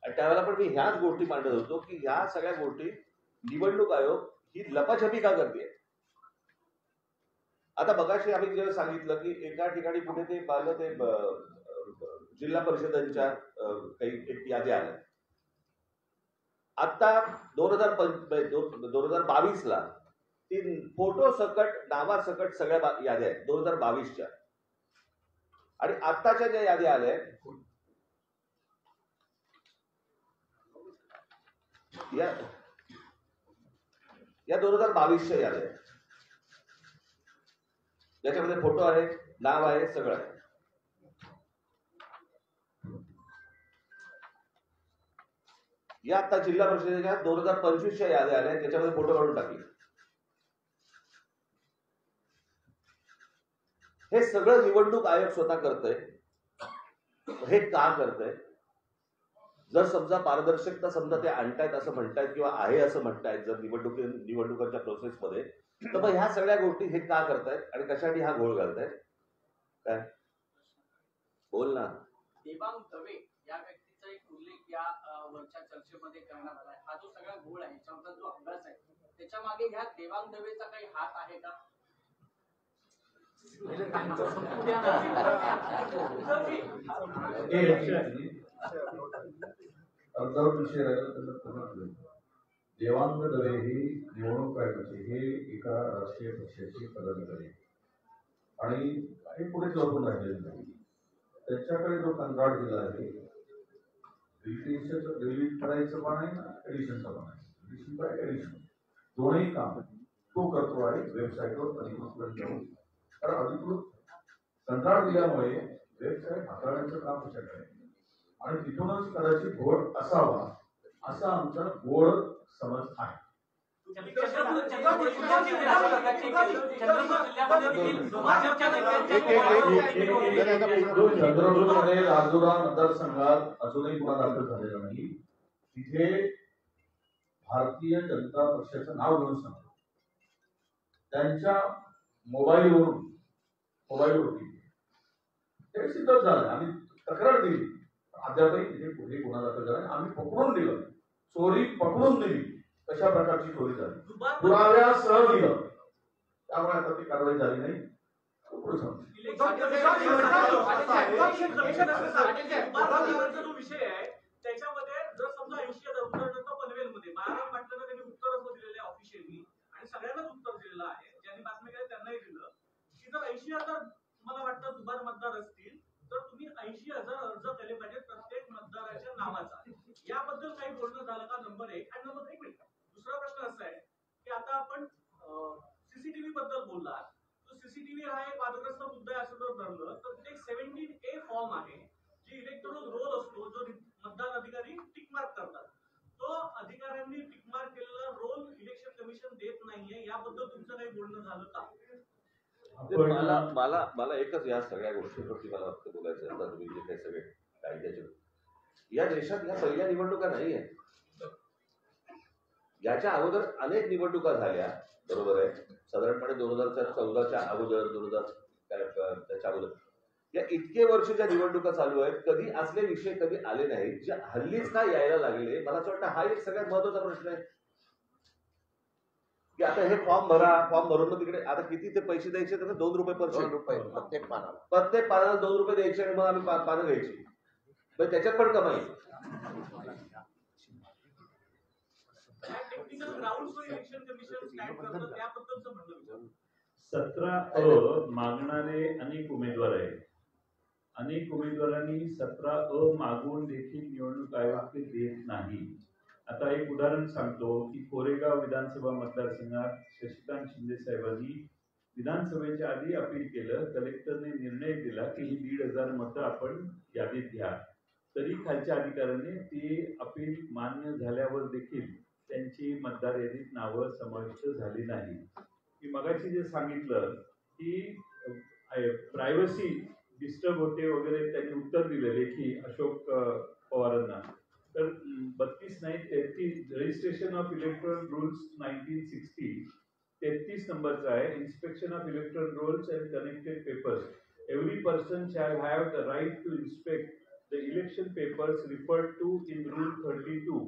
[SPEAKER 5] आणि त्यावेळेला पण मी ह्याच गोष्टी मांडत होतो की ह्या सगळ्या गोष्टी निवडणूक आयोग ही लपाछपी का करते. आता मगाशी आम्ही जेव्हा सांगितलं की एका ठिकाणी कुठे ते पाहिलं ते जिल्हा परिषदांच्या काही एक याद्या आल्या. आता 2022ला ती फोटो सकट नावासकट सगळ्या याद्या आहेत 2022च्या. आणि आत्ताच्या ज्या याद्या आल्या या 2022च्या याद्या आहेत. याच्यामध्ये फोटो आहे, नाव आहे, सगळं आहे. या आता जिल्हा परिषदेच्या 2025च्या याद्या आल्या, त्याच्यामध्ये फोटो काढून टाकले. हे सगळं निवडणूक आयोग स्वतः करतोय. हे का करतोय? जर समजा पारदर्शकता समजा ते आणतायत असं म्हणतायत किंवा आहे असं म्हणतायत जर निवडणुकांच्या प्रोसेसमध्ये, तर मग ह्या सगळ्या गोष्टी हे का करतायत आणि कशासाठी हा घोळ घालतायत? काय बोल ना.
[SPEAKER 7] देवांग दवे या व्यक्तीचा एक उल्लेख या वरच्या चर्चेमध्ये करण्यात आलाय, हा जो सगळा घोळ आहे, याच्यामधला जो अभ्यास आहे, त्याच्या मागे ह्या देवांगदेवेचा काही हात आहे का?
[SPEAKER 8] अर्धवट विषय राहिला तर देवांग दवे ही निवडणूक आयोगाचे हे एका राष्ट्रीय पक्षाचे पदाधिकारी आणि हे पुढे लपून राहिलेले नाही. त्याच्याकडे जो कंत्राट दिला आहे डिलीट करायचं पण आहे ना एडिशनचं पण आहे. एडिशन बाय एडिशन दोन्ही काम तो करतो आहे वेबसाईटवर अधिकृत जाऊन. तर अधिकृत कंत्राट दिल्यामुळे वेबसाईट हाताळण्याचं काम त्याच्याकडे आणि तिथूनच कदाचित घोळ असावा असा आमचा गोड समज आहे. चंद्रपूरमध्ये राजुरा मतदारसंघात अजूनही गुन्हा दाखल झालेला नाही. तिथे भारतीय जनता पक्षाचं नाव घेऊन सांगतो त्यांच्या मोबाईलवरती ते सिद्ध झालं. आम्ही तक्रार दिली अद्यापही तिथे पुढे गुन्हा दाखल झाला. आम्ही पकडून दिलं, चोरी पकडून दिली, कशा प्रकारची चोरी झाली पुराव्यासह दिलं. त्यामुळे आता ती कारवाई झाली नाही.
[SPEAKER 6] जो विषय आहे त्याच्यामध्ये जर समजा 80,000 उदाहरणार्थ पनवेलमध्ये महाराज पाटलांना त्यांनी उत्तर दिलेलं आहे ऑफिशियली आणि सगळ्यांनाच उत्तर दिलेलं आहे, ज्यांनी बातमी केली त्यांनाही दिलं की जर 80,000 तुम्हाला वाटतं दुबार मतदार असतील तर तुम्ही 80,000 अर्ज केले पाहिजेत प्रत्येक मतदाराच्या नावाचा. याबद्दल काही बोलणं झालं का? नंबर 1. आणि नंबर 1 मिनिट दुसरा प्रश्न असा आहे की आता आपण सीसीटीव्ही बद्दल बोललात. तो सीसीटीव्ही हा एक वादग्रस्त मुद्दा आहे असं जर धरलं तर ते 17A फॉर्म आहे जी इलेक्ट्रॉनिक रोल असतो जो मतदान अधिकारी टिकमार्क करतात. तो अधिकाऱ्यांनी टिकमार्क केलेला रोल इलेक्शन कमिशन देत नाहीये, याबद्दल तुमचं काही बोलणं झालं का?
[SPEAKER 5] मला एकच या सगळ्या गोष्टींवरती मला फक्त बोलायचं आहे. आता तुम्ही जे काही सगळे कायद्याचे या देशात या पहिल्या निवडणुका नाही आहेत. याच्या अगोदर अनेक निवडणुका झाल्या, बरोबर आहे, साधारणपणे 2014च्या अगोदर 2000 त्याच्या अगोदर या इतके वर्ष ज्या निवडणुका चालू आहेत कधी असले विषय कधी आले नाहीत जे हल्लीच का यायला लागले. मला असं वाटतं हा एक सगळ्यात महत्वाचा प्रश्न आहे की आता हे फॉर्म भरून मग तिकडे आता किती ते पैसे द्यायचे तर 2 रुपये प्रत्येक पानाला 2 रुपये द्यायचे आणि मग आम्ही पानं घ्यायची. पण त्याच्यात पण कमाई.
[SPEAKER 6] टेक्निकल ग्राउंड्सवर इलेक्शन कमिशन स्टँड करतं त्याबद्दलचं म्हणणं.
[SPEAKER 3] 17A मागणारे अनेक उमेदवार आहेत. अनेक उमेदवारांनी 17A मागून देखील निवडणूक आयोग ते देत नाही. आता एक उदाहरण सांगतो की कोरेगाव विधानसभा मतदारसंघात शशिकांत शिंदे साहेबांनी विधानसभेच्या आधी अपील केलं. कलेक्टरने निर्णय दिला की ही 1,500 मतं आपण यादीत घ्या. तरी खालच्या अधिकाऱ्यांनी ती अपील मान्य झाल्यावर देखील त्यांची मतदार यादीत नावं समाविष्ट झाली नाही. मी मगाशी जे सांगितलं की प्रायव्हसी डिस्टर्ब होते वगैरे त्यांनी उत्तर दिलं लेखी अशोक पवारांना. तर 32 नाही 33 रजिस्ट्रेशन ऑफ इलेक्ट्रॉल रूल्स 1960 33 नंबरचा आहे. Inspection of electoral rolls and connected papers. Every person shall have the right to inspect the election papers referred to in rule 32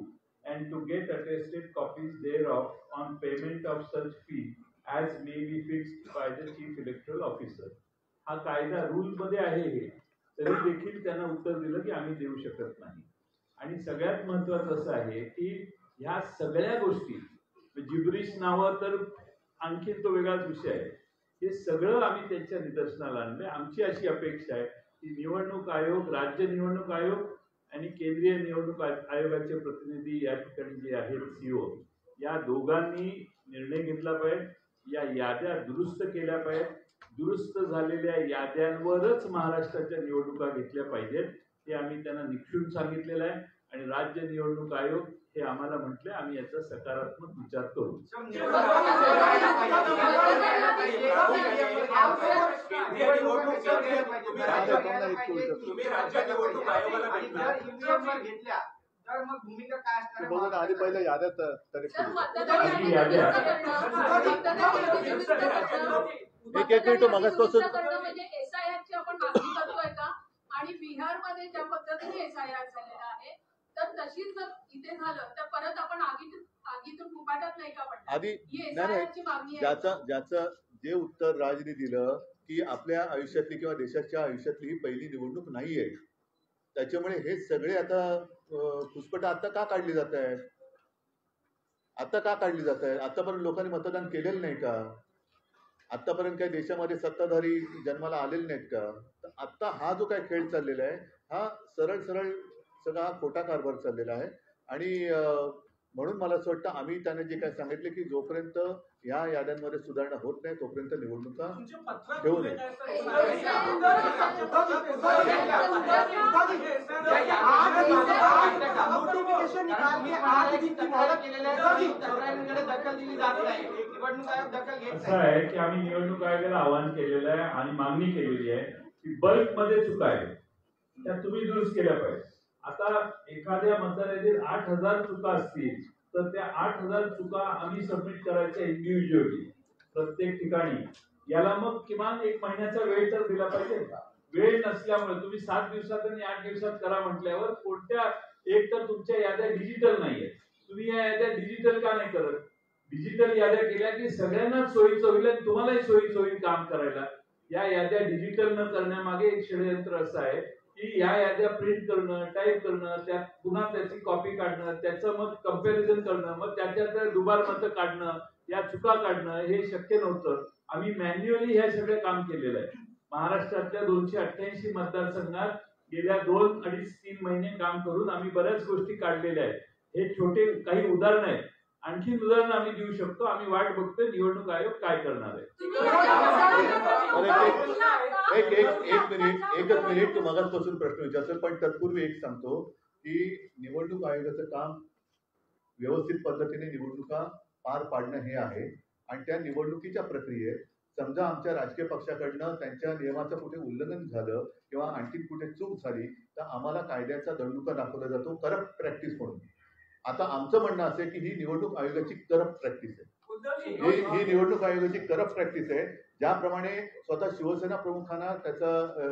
[SPEAKER 3] and to get attested copies thereof on payment of such fee as may be fixed by the chief electoral officer. हा कायदा रूल मध्ये आहे हे, तरी देखील त्यांना उत्तर दिलं की आम्ही देऊ शकत नाही. आणि सगळ्यात महत्वाचं असं आहे की ह्या सगळ्या गोष्टी जिब्रिश नावं तर आणखी तो वेगळाच विषय आहे. हे सगळं आम्ही त्यांच्या निदर्शनाला आणलंय. आमची अशी अपेक्षा आहे की निवडणूक आयोग, राज्य निवडणूक आयोग आणि केंद्रीय निवडणूक आयोगाचे प्रतिनिधी या ठिकाणी जे आहेत सीओ, या दोघांनी निर्णय घेतला पाहिजे. या याद्या दुरुस्त केल्या पाहिजेत. दुरुस्त झालेल्या याद्यांवरच महाराष्ट्राच्या निवडणुका घेतल्या पाहिजेत. हे आम्ही त्यांना निक्षून सांगितलेलं आहे आणि राज्य निवडणूक आयोग हे आम्हाला म्हटले आम्ही याचा सकारात्मक विचार करू.
[SPEAKER 2] आधी पहिल्या याद्यात एक मिनिट मगासपासून
[SPEAKER 9] SIR ची आपण मागणी करतोय का? आणि बिहारमध्ये ज्या पद्धतीने SIR झालेला आहे तर तशीच जर इथे झालं तर परत आपण आगीतून फुपाटात नाही का पडणार?
[SPEAKER 2] आधी
[SPEAKER 9] ही
[SPEAKER 2] नाही
[SPEAKER 9] SIR ची मागणी आहे.
[SPEAKER 2] ज्याचं जे उत्तर राजने दिलं की आपल्या आयुष्यातली किंवा देशाच्या आयुष्यातली ही पहिली निवडणूक नाहीये, त्याच्यामुळे हे सगळे आता फुसफट आता का काढली जात आहेत? आता का काढली जात आहेत? आतापर्यंत लोकांनी मतदान केलेलं नाही का? आतापर्यंत काही देशामध्ये सत्ताधारी जन्माला आलेले नाहीत का? तर आता हा जो काही खेळ चाललेला आहे हा सरळ सगळा खोटा कारभार चाललेला आहे. आणि म्हणून मला असं वाटतं आम्ही त्याने जे काय सांगितले की जोपर्यंत या याद्यांमध्ये सुधारणा होत नाही तोपर्यंत निवडणुका
[SPEAKER 6] तुमच्या पत्रात
[SPEAKER 2] ठेवू
[SPEAKER 6] लिहिलंय
[SPEAKER 2] नये.
[SPEAKER 6] काय
[SPEAKER 1] नोटिफिकेशन निकाल के आज दिन की मोहलत तक्रारींकडे दखल दिली जात नाही. निवडणूक आयोग दखल घेत
[SPEAKER 3] असं आहे की आम्ही निवडणूक आयोगाला आवाहन केलेलं आहे आणि मागणी केलेली आहे की बल्क मध्ये चुका आहेत त्या तुम्ही दुरुस्त केल्या पाहिजे. आता एखाद्या मतदारातील 8,000 चुका असतील तर त्या 8,000 चुका आम्ही सबमिट करायच्या इंडिव्हिज्युअली प्रत्येक ठिकाणी. याला मग किमान 1 महिन्याचा वेळ तर दिला पाहिजे का? वेळ नसल्यामुळे तुम्ही 7 दिवसात आणि 8 दिवसात करा म्हटल्यावर कोणत्या एक तर तुमच्या याद्या डिजिटल नाहीये. तुम्ही या याद्या डिजिटल का नाही करत? डिजिटल याद्या केल्या की सगळ्यांना सोयीचं होईल आणि तुम्हालाही सोयीचं होईल काम करायला. या याद्या डिजिटल न करण्यामागे एक षडयंत्र असं आहे की या याद्या प्रिंट करणं, टाईप करणं, त्यात पुन्हा त्याची कॉपी काढणं, त्याचं मग कंपॅरिझन करणं, मग त्याच्यात दुबार मतं काढणं, या चुका काढणं हे शक्य नव्हतं. आम्ही मॅन्युअली हे सगळं काम केलेलं आहे. महाराष्ट्रातल्या 288 मतदारसंघात गेल्या 2-2.5-3 महिने काम करून आम्ही बऱ्याच गोष्टी काढलेल्या आहेत. हे छोटे काही उदाहरण आहेत. आणखी उदाहरणं आम्ही देऊ शकतो. आम्ही वाट बघतोय निवडणूक आयोग काय करणार आहे.
[SPEAKER 2] एकच मिनिट मगाचपासून प्रश्न विचारतो पण तत्पूर्वी एक सांगतो की निवडणूक आयोगाचं काम व्यवस्थित पद्धतीने निवडणुका पार पाडणं हे आहे. आणि त्या निवडणुकीच्या प्रक्रियेत समजा आमच्या राजकीय पक्षाकडनं त्यांच्या नियमाचं कुठे उल्लंघन झालं किंवा आणखी कुठे चूक झाली तर आम्हाला कायद्याचा दंडुका दाखवला जातो करप्ट प्रॅक्टिस म्हणून. आता आमचं म्हणणं असे की ही निवडणूक आयोगाची करप्ट प्रॅक्टिस आहे. ही निवडणूक आयोगाची करप्ट प्रॅक्टिस आहे. ज्याप्रमाणे स्वतः शिवसेना प्रमुखांना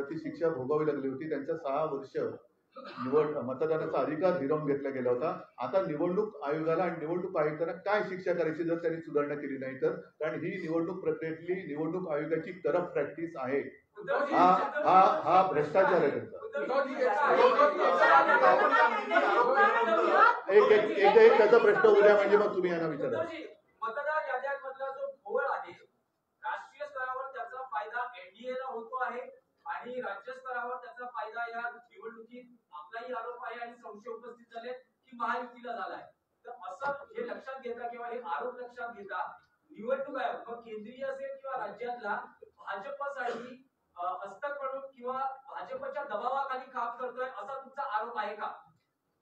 [SPEAKER 2] ती शिक्षा भोगावी लागली होती. त्यांचा 6 वर्ष मतदानाचा अधिकार हिरावून घेतला गेला होता. आता निवडणूक आयोगाला आणि निवडणूक आयुक्तांना काय शिक्षा करायची जर त्यांनी सुधारणा केली नाही तर? कारण ही निवडणूक प्रक्रियेतली निवडणूक आयोगाची करप्ट प्रॅक्टिस आहे. हा भ्रष्टाचार आहे त्यांचा. एक त्याचा प्रश्न उद्या म्हणजे मग तुम्ही यांना विचारा.
[SPEAKER 6] मतदार याद्यांमधला जो घोळ आहे राष्ट्रीय स्तरावर त्याचा फायदा एनडीएला होतो आहे आणि राज्य स्तरावर त्याचा फायदा या निवडणुकीत आपलाही आरोप आहे आणि संशय उपस्थित झाले की महायुतीला झालाय. तर असं हे लक्षात घेता किंवा हे आरोप लक्षात घेता निवडणूक आयोग मग केंद्रीय असेल किंवा राज्यातला भाजपसाठी हस्तक म्हणून किंवा भाजपच्या दबावाखाली काम करतोय असा तुमचा आरोप आहे का?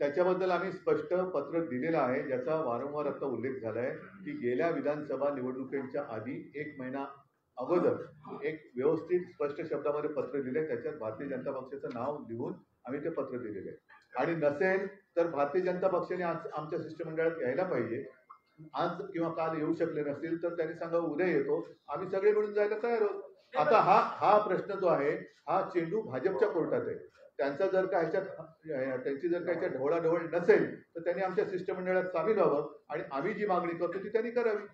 [SPEAKER 2] त्याच्याबद्दल आम्ही स्पष्ट पत्र दिलेलं आहे ज्याचा वारंवार आता उल्लेख झालाय की गेल्या विधानसभा निवडणुकीच्या आधी 1 महिना अगोदर एक व्यवस्थित स्पष्ट शब्दामध्ये पत्र दिले. त्याच्यात भारतीय जनता पक्षाचं नाव लिहून आम्ही ते पत्र दिलेले आहे. आणि नसेल तर भारतीय जनता पक्षाने आज आमच्या शिष्टमंडळात यायला पाहिजे. आज किंवा काल येऊ शकले नसतील तर त्यांनी सांगा उद्या येतो. आम्ही सगळे मिळून जायला तयार आहोत. आता हा प्रश्न जो आहे हा चेंडू भाजपच्या कोर्टात आहे. त्यांचा जर का त्यांची जर का ह्याच्यात ढवळाढवळ नसेल तर त्यांनी आमच्या शिष्टमंडळात सामील व्हावं आणि आम्ही जी मागणी करतो ती त्यांनी करावी.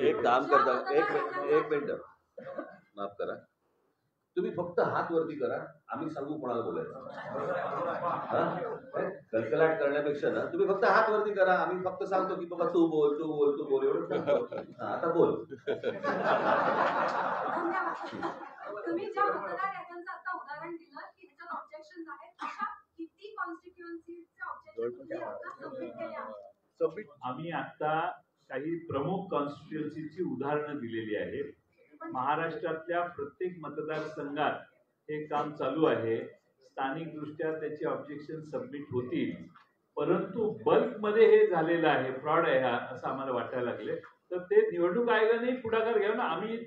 [SPEAKER 5] एक काम करता एक मिनिट माफ करा. तुम्ही फक्त हात वरती करा. आम्ही सांगू कोणाला बोलायचं. कलकलाट करण्यापेक्षा ना तुम्ही फक्त हात वरती करा. आम्ही फक्त सांगतो की बाबा तू बोल एवढं. आता बोल.
[SPEAKER 9] तुम्ही ज्या मतदार याद्यांचं आता उदाहरण दिलं की त्याच्यात ऑब्जेक्शन आहेत अशा किती कॉन्स्टिट्युएन्सीचे ऑब्जेक्शन सबमिट केले आहेत?
[SPEAKER 3] आम्ही आता काही प्रमुख कॉन्स्टिट्युएन्सीची उदाहरणं दिलेली आहेत. महाराष्ट्रातल्या प्रत्येक मतदारसंघात हे काम चालू आहे. स्थानिक दृष्ट्या त्याचे ऑब्जेक्शन सबमिट होतील. परंतु बल्कमध्ये हे झालेलं आहे, फ्रॉड आहे हा असं आम्हाला वाटायला लागले. तर ते निवडणूक आयोगाने पुढाकार घ्यावा ना. आम्ही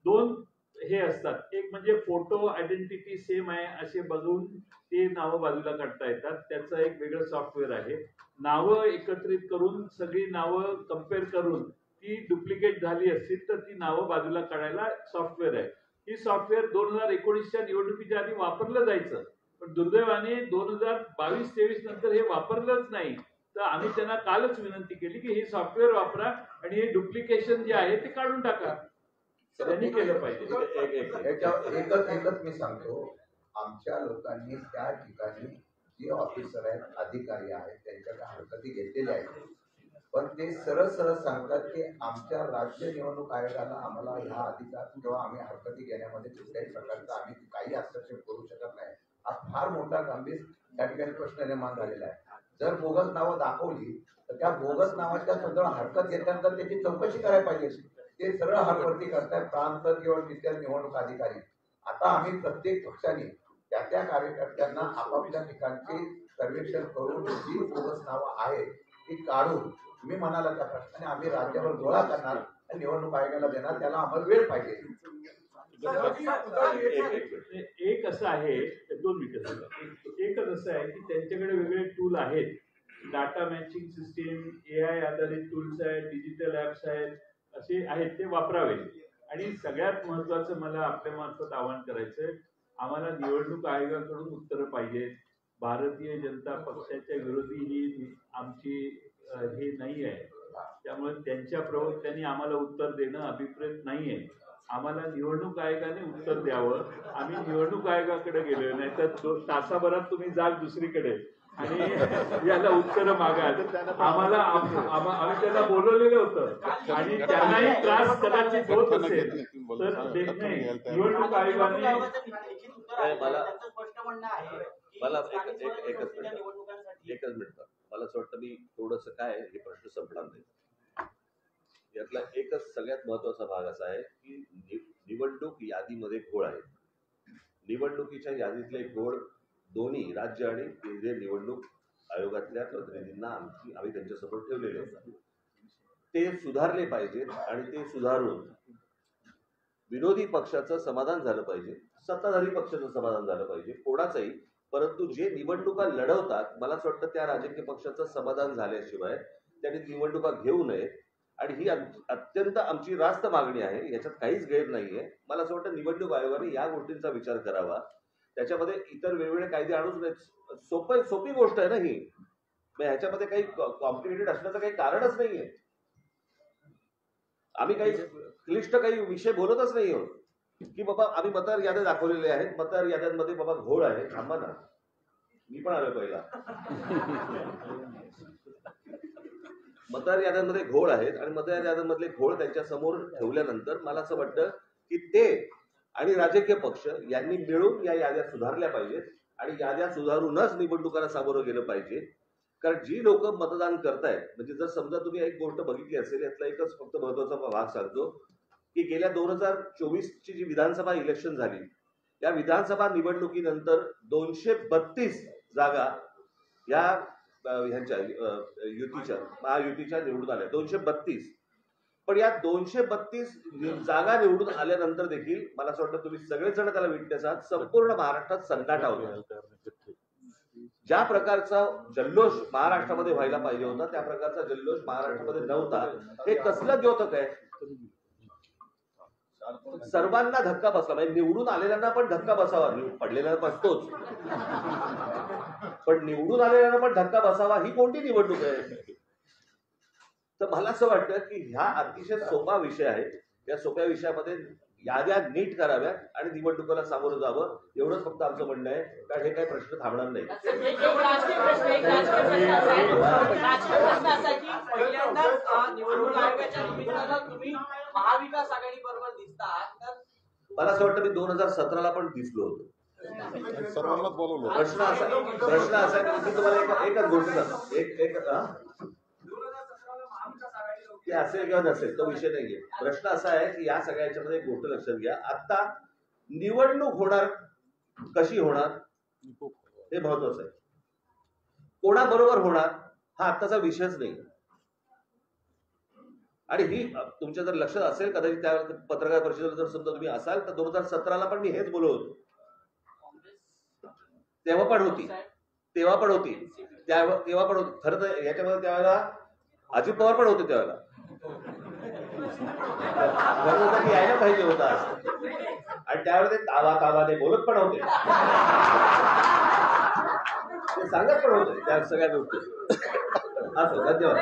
[SPEAKER 3] 2 हे असतात. एक म्हणजे फोटो आयडेंटिटी सेम आहे असे बघून ते नावं बाजूला काढता येतात. त्याचं एक वेगळं सॉफ्टवेअर आहे. नावं एकत्रित करून सगळी नावं कम्पेअर करून ती डुप्लिकेट झाली असतील तर ती नावं बाजूला काढायला सॉफ्टवेअर आहे. ही सॉफ्टवेअर 2019च्या निवडणुकीच्या आधी वापरलं जायचं, पण दुर्दैवाने 2022-23 नंतर हे वापरलंच नाही. तर आम्ही त्यांना कालच विनंती केली की हे सॉफ्टवेअर वापरा आणि हे डुप्लिकेशन जे आहे ते काढून टाका. त्यांनी केलं पाहिजे.
[SPEAKER 10] एकच मी सांगतो, आमच्या लोकांनी त्या ठिकाणी जे ऑफिसर आहेत, अधिकारी आहेत, त्यांच्याकडे हरकती घेतलेल्या आहेत, पण ते सरळ सरळ सांगतात की आमच्या राज्य निवडणूक आयोगाला आम्हाला ह्या अधिकार किंवा आम्ही हरकती घेण्यामध्ये कुठल्याही प्रकारचा आम्ही काही हस्तक्षेप करू शकत नाही. हा फार मोठा गंभीर त्या ठिकाणी प्रश्न निर्माण झालेला आहे. जर बोगस नावं दाखवली तर त्या बोगस नावाच्या संदर्भात हरकत घेतल्यानंतर त्याची चौकशी करायला पाहिजे. ते सरळ हरकती करतायत प्रांत किंवा तिथल्या निवडणूक अधिकारी. आता आम्ही प्रत्येक पक्षाने त्या त्या कार्यकर्त्यांना आपापल्या ठिकाणचे सर्वेक्षण करून जी बोगस नावं आहेत ती काढून तुम्ही म्हणाला त्या प्रश्नाने आम्ही राज्यावर गोळा करणार आणि निवडणूक आयोगाला देणार. त्याला आम्हाला वेळ पाहिजे.
[SPEAKER 3] एक असं आहे, 2 मिनिटं. एकच असं आहे की त्यांच्याकडे वेगळे टूल आहेत, डाटा मॅचिंग सिस्टीम, AI आधारित टूल्स आहेत, डिजिटल ऍप्स आहेत, असे आहेत, ते वापरावे. आणि सगळ्यात महत्वाचं मला आपल्या मार्फत आवाहन करायचंय, आम्हाला निवडणूक आयोगाकडून उत्तरं पाहिजेत. भारतीय जनता पक्षाच्या विरोधी ही आमची हे नाही आहे, त्यामुळे त्यांच्या प्रवक्त्यांनी आम्हाला उत्तर देणं अभिप्रेत नाहीये. आम्हाला निवडणूक आयोगाने उत्तर द्यावं. आम्ही निवडणूक आयोगाकडे गेलो, नाही तर तासाभरात तुम्ही जाल दुसरीकडे आणि याला उत्तर मागा. आम्हाला आम्ही त्यांना बोलवलेलं होतं आणि त्यांनाही त्रास कदाचित होत असेल तर निवडणूक आयोगाने
[SPEAKER 5] मला एकच मिनिट, मला असं वाटतं मी थोडंसं काय हे प्रश्न संपणार नाही. यातला एकच सगळ्यात महत्वाचा भाग असा आहे की निवडणूक यादीमध्ये घोळ आहे. निवडणुकीच्या यादीतले घोळ दोन्ही राज्य आणि केंद्रीय निवडणूक आयोगातल्या प्रतिनिधींना आम्ही त्यांच्यासमोर ठेवलेले होते. ते सुधारले पाहिजेत आणि ते सुधारून विरोधी पक्षाचं समाधान झालं पाहिजे, सत्ताधारी पक्षाचं समाधान झालं पाहिजे, कोणाचंही. परंतु जे निवडणुका लढवतात, मला असं वाटतं त्या राजकीय पक्षाचं समाधान झाल्याशिवाय त्यांनी निवडणुका घेऊ नये. आणि ही अत्यंत आमची रास्त मागणी आहे, याच्यात काहीच गैर नाहीये. मला असं वाटतं निवडणूक आयोगाने या गोष्टींचा विचार करावा. त्याच्यामध्ये इतर वेगवेगळे कायदे आणूच नाहीत. सोपी गोष्ट आहे ना ही. ह्याच्यामध्ये काही कॉम्प्लिकेटेड असण्याचं काही कारणच नाहीये. आम्ही काही क्लिष्ट काही विषय बोलतच नाही आहोत की बाबा आम्ही मतदार याद्या दाखवलेल्या आहेत, मतदार याद्यांमध्ये बाबा घोळ आहे. थांबा ना, मी पण आलो पहिला. मतदार याद्यांमध्ये घोळ आहेत आणि मतदार याद्यांमधले घोळ त्यांच्या समोर ठेवल्यानंतर मला असं वाटतं की ते आणि राजकीय पक्ष यांनी मिळून या याद्या सुधारल्या पाहिजेत आणि याद्या सुधारूनच निवडणुकांना सामोरं गेलं पाहिजे. कारण जी लोक मतदान करतायत, म्हणजे जर समजा तुम्ही एक गोष्ट बघितली असेल, यातला एकच फक्त महत्वाचा भाग सांगतो की गेल्या 2024ची जी विधानसभा इलेक्शन झाली, या विधानसभा निवडणुकीनंतर 232 जागा या ह्यांच्या युतीच्या महायुतीच्या निवडून आल्या. 232. पण या 232 जागा निवडून आल्यानंतर देखील मला असं वाटतं तुम्ही सगळेजण त्याला विटनेस आहात, संपूर्ण महाराष्ट्रात संकट होता. ज्या प्रकारचा जल्लोष महाराष्ट्रामध्ये व्हायला पाहिजे होता त्या प्रकारचा जल्लोष महाराष्ट्रामध्ये नव्हता. हे कसलं द्योतक आहे. सर्वांना धक्का बसला, म्हणजे निवडून आलेल्यांना पण धक्का बसावा, पडलेल्यांना बसतोच, पण निवडून आलेल्यांना पण धक्का बसावा ही कोणती निवडणूक आहे. तर मला असं वाटतं की ह्या अतिशय सोपा विषय आहे. या सोप्या विषयामध्ये याद्या नीट कराव्यात आणि निवडणुकीला सामोरं जावं, एवढंच फक्त आमचं म्हणणं आहे. कारण हे काही प्रश्न थांबणार नाही.
[SPEAKER 7] निवडणूक आयोगाच्या निमित्तानं तुम्ही महाविकास आघाडी बरोबर दिसतात.
[SPEAKER 5] मला असं वाटतं मी 2017ला पण दिसलो होतो.
[SPEAKER 4] सर्वांनाच बोलवलं.
[SPEAKER 5] प्रश्न असा की मी तुम्हाला एकच गोष्ट सांगतो, ते असेल किंवा नसेल तो विषय नाहीये. प्रश्न असा आहे की या सगळ्या याच्यामध्ये एक गोष्ट लक्षात घ्या, आता निवडणूक होणार कशी होणार हे महत्वाचं आहे. कोणाबरोबर होणार हा आत्ताचा विषयच नाही. आणि ही तुमच्या जर लक्षात असेल कदाचित त्या पत्रकार परिषदेला जर समजा तुम्ही असाल तर 2017ला पण मी हेच बोलत होतो. तेव्हा पण होती तेव्हा पण होती खरं तर याच्यामध्ये त्यावेळेला अजित पवार पण होते त्यावेळेला. घरगुती यायला पाहिजे होता आणि त्यावेळेस ते तावा ते बोलत पण होते, ते सांगत पण होते त्या सगळ्या गोष्टी. असं धन्यवाद.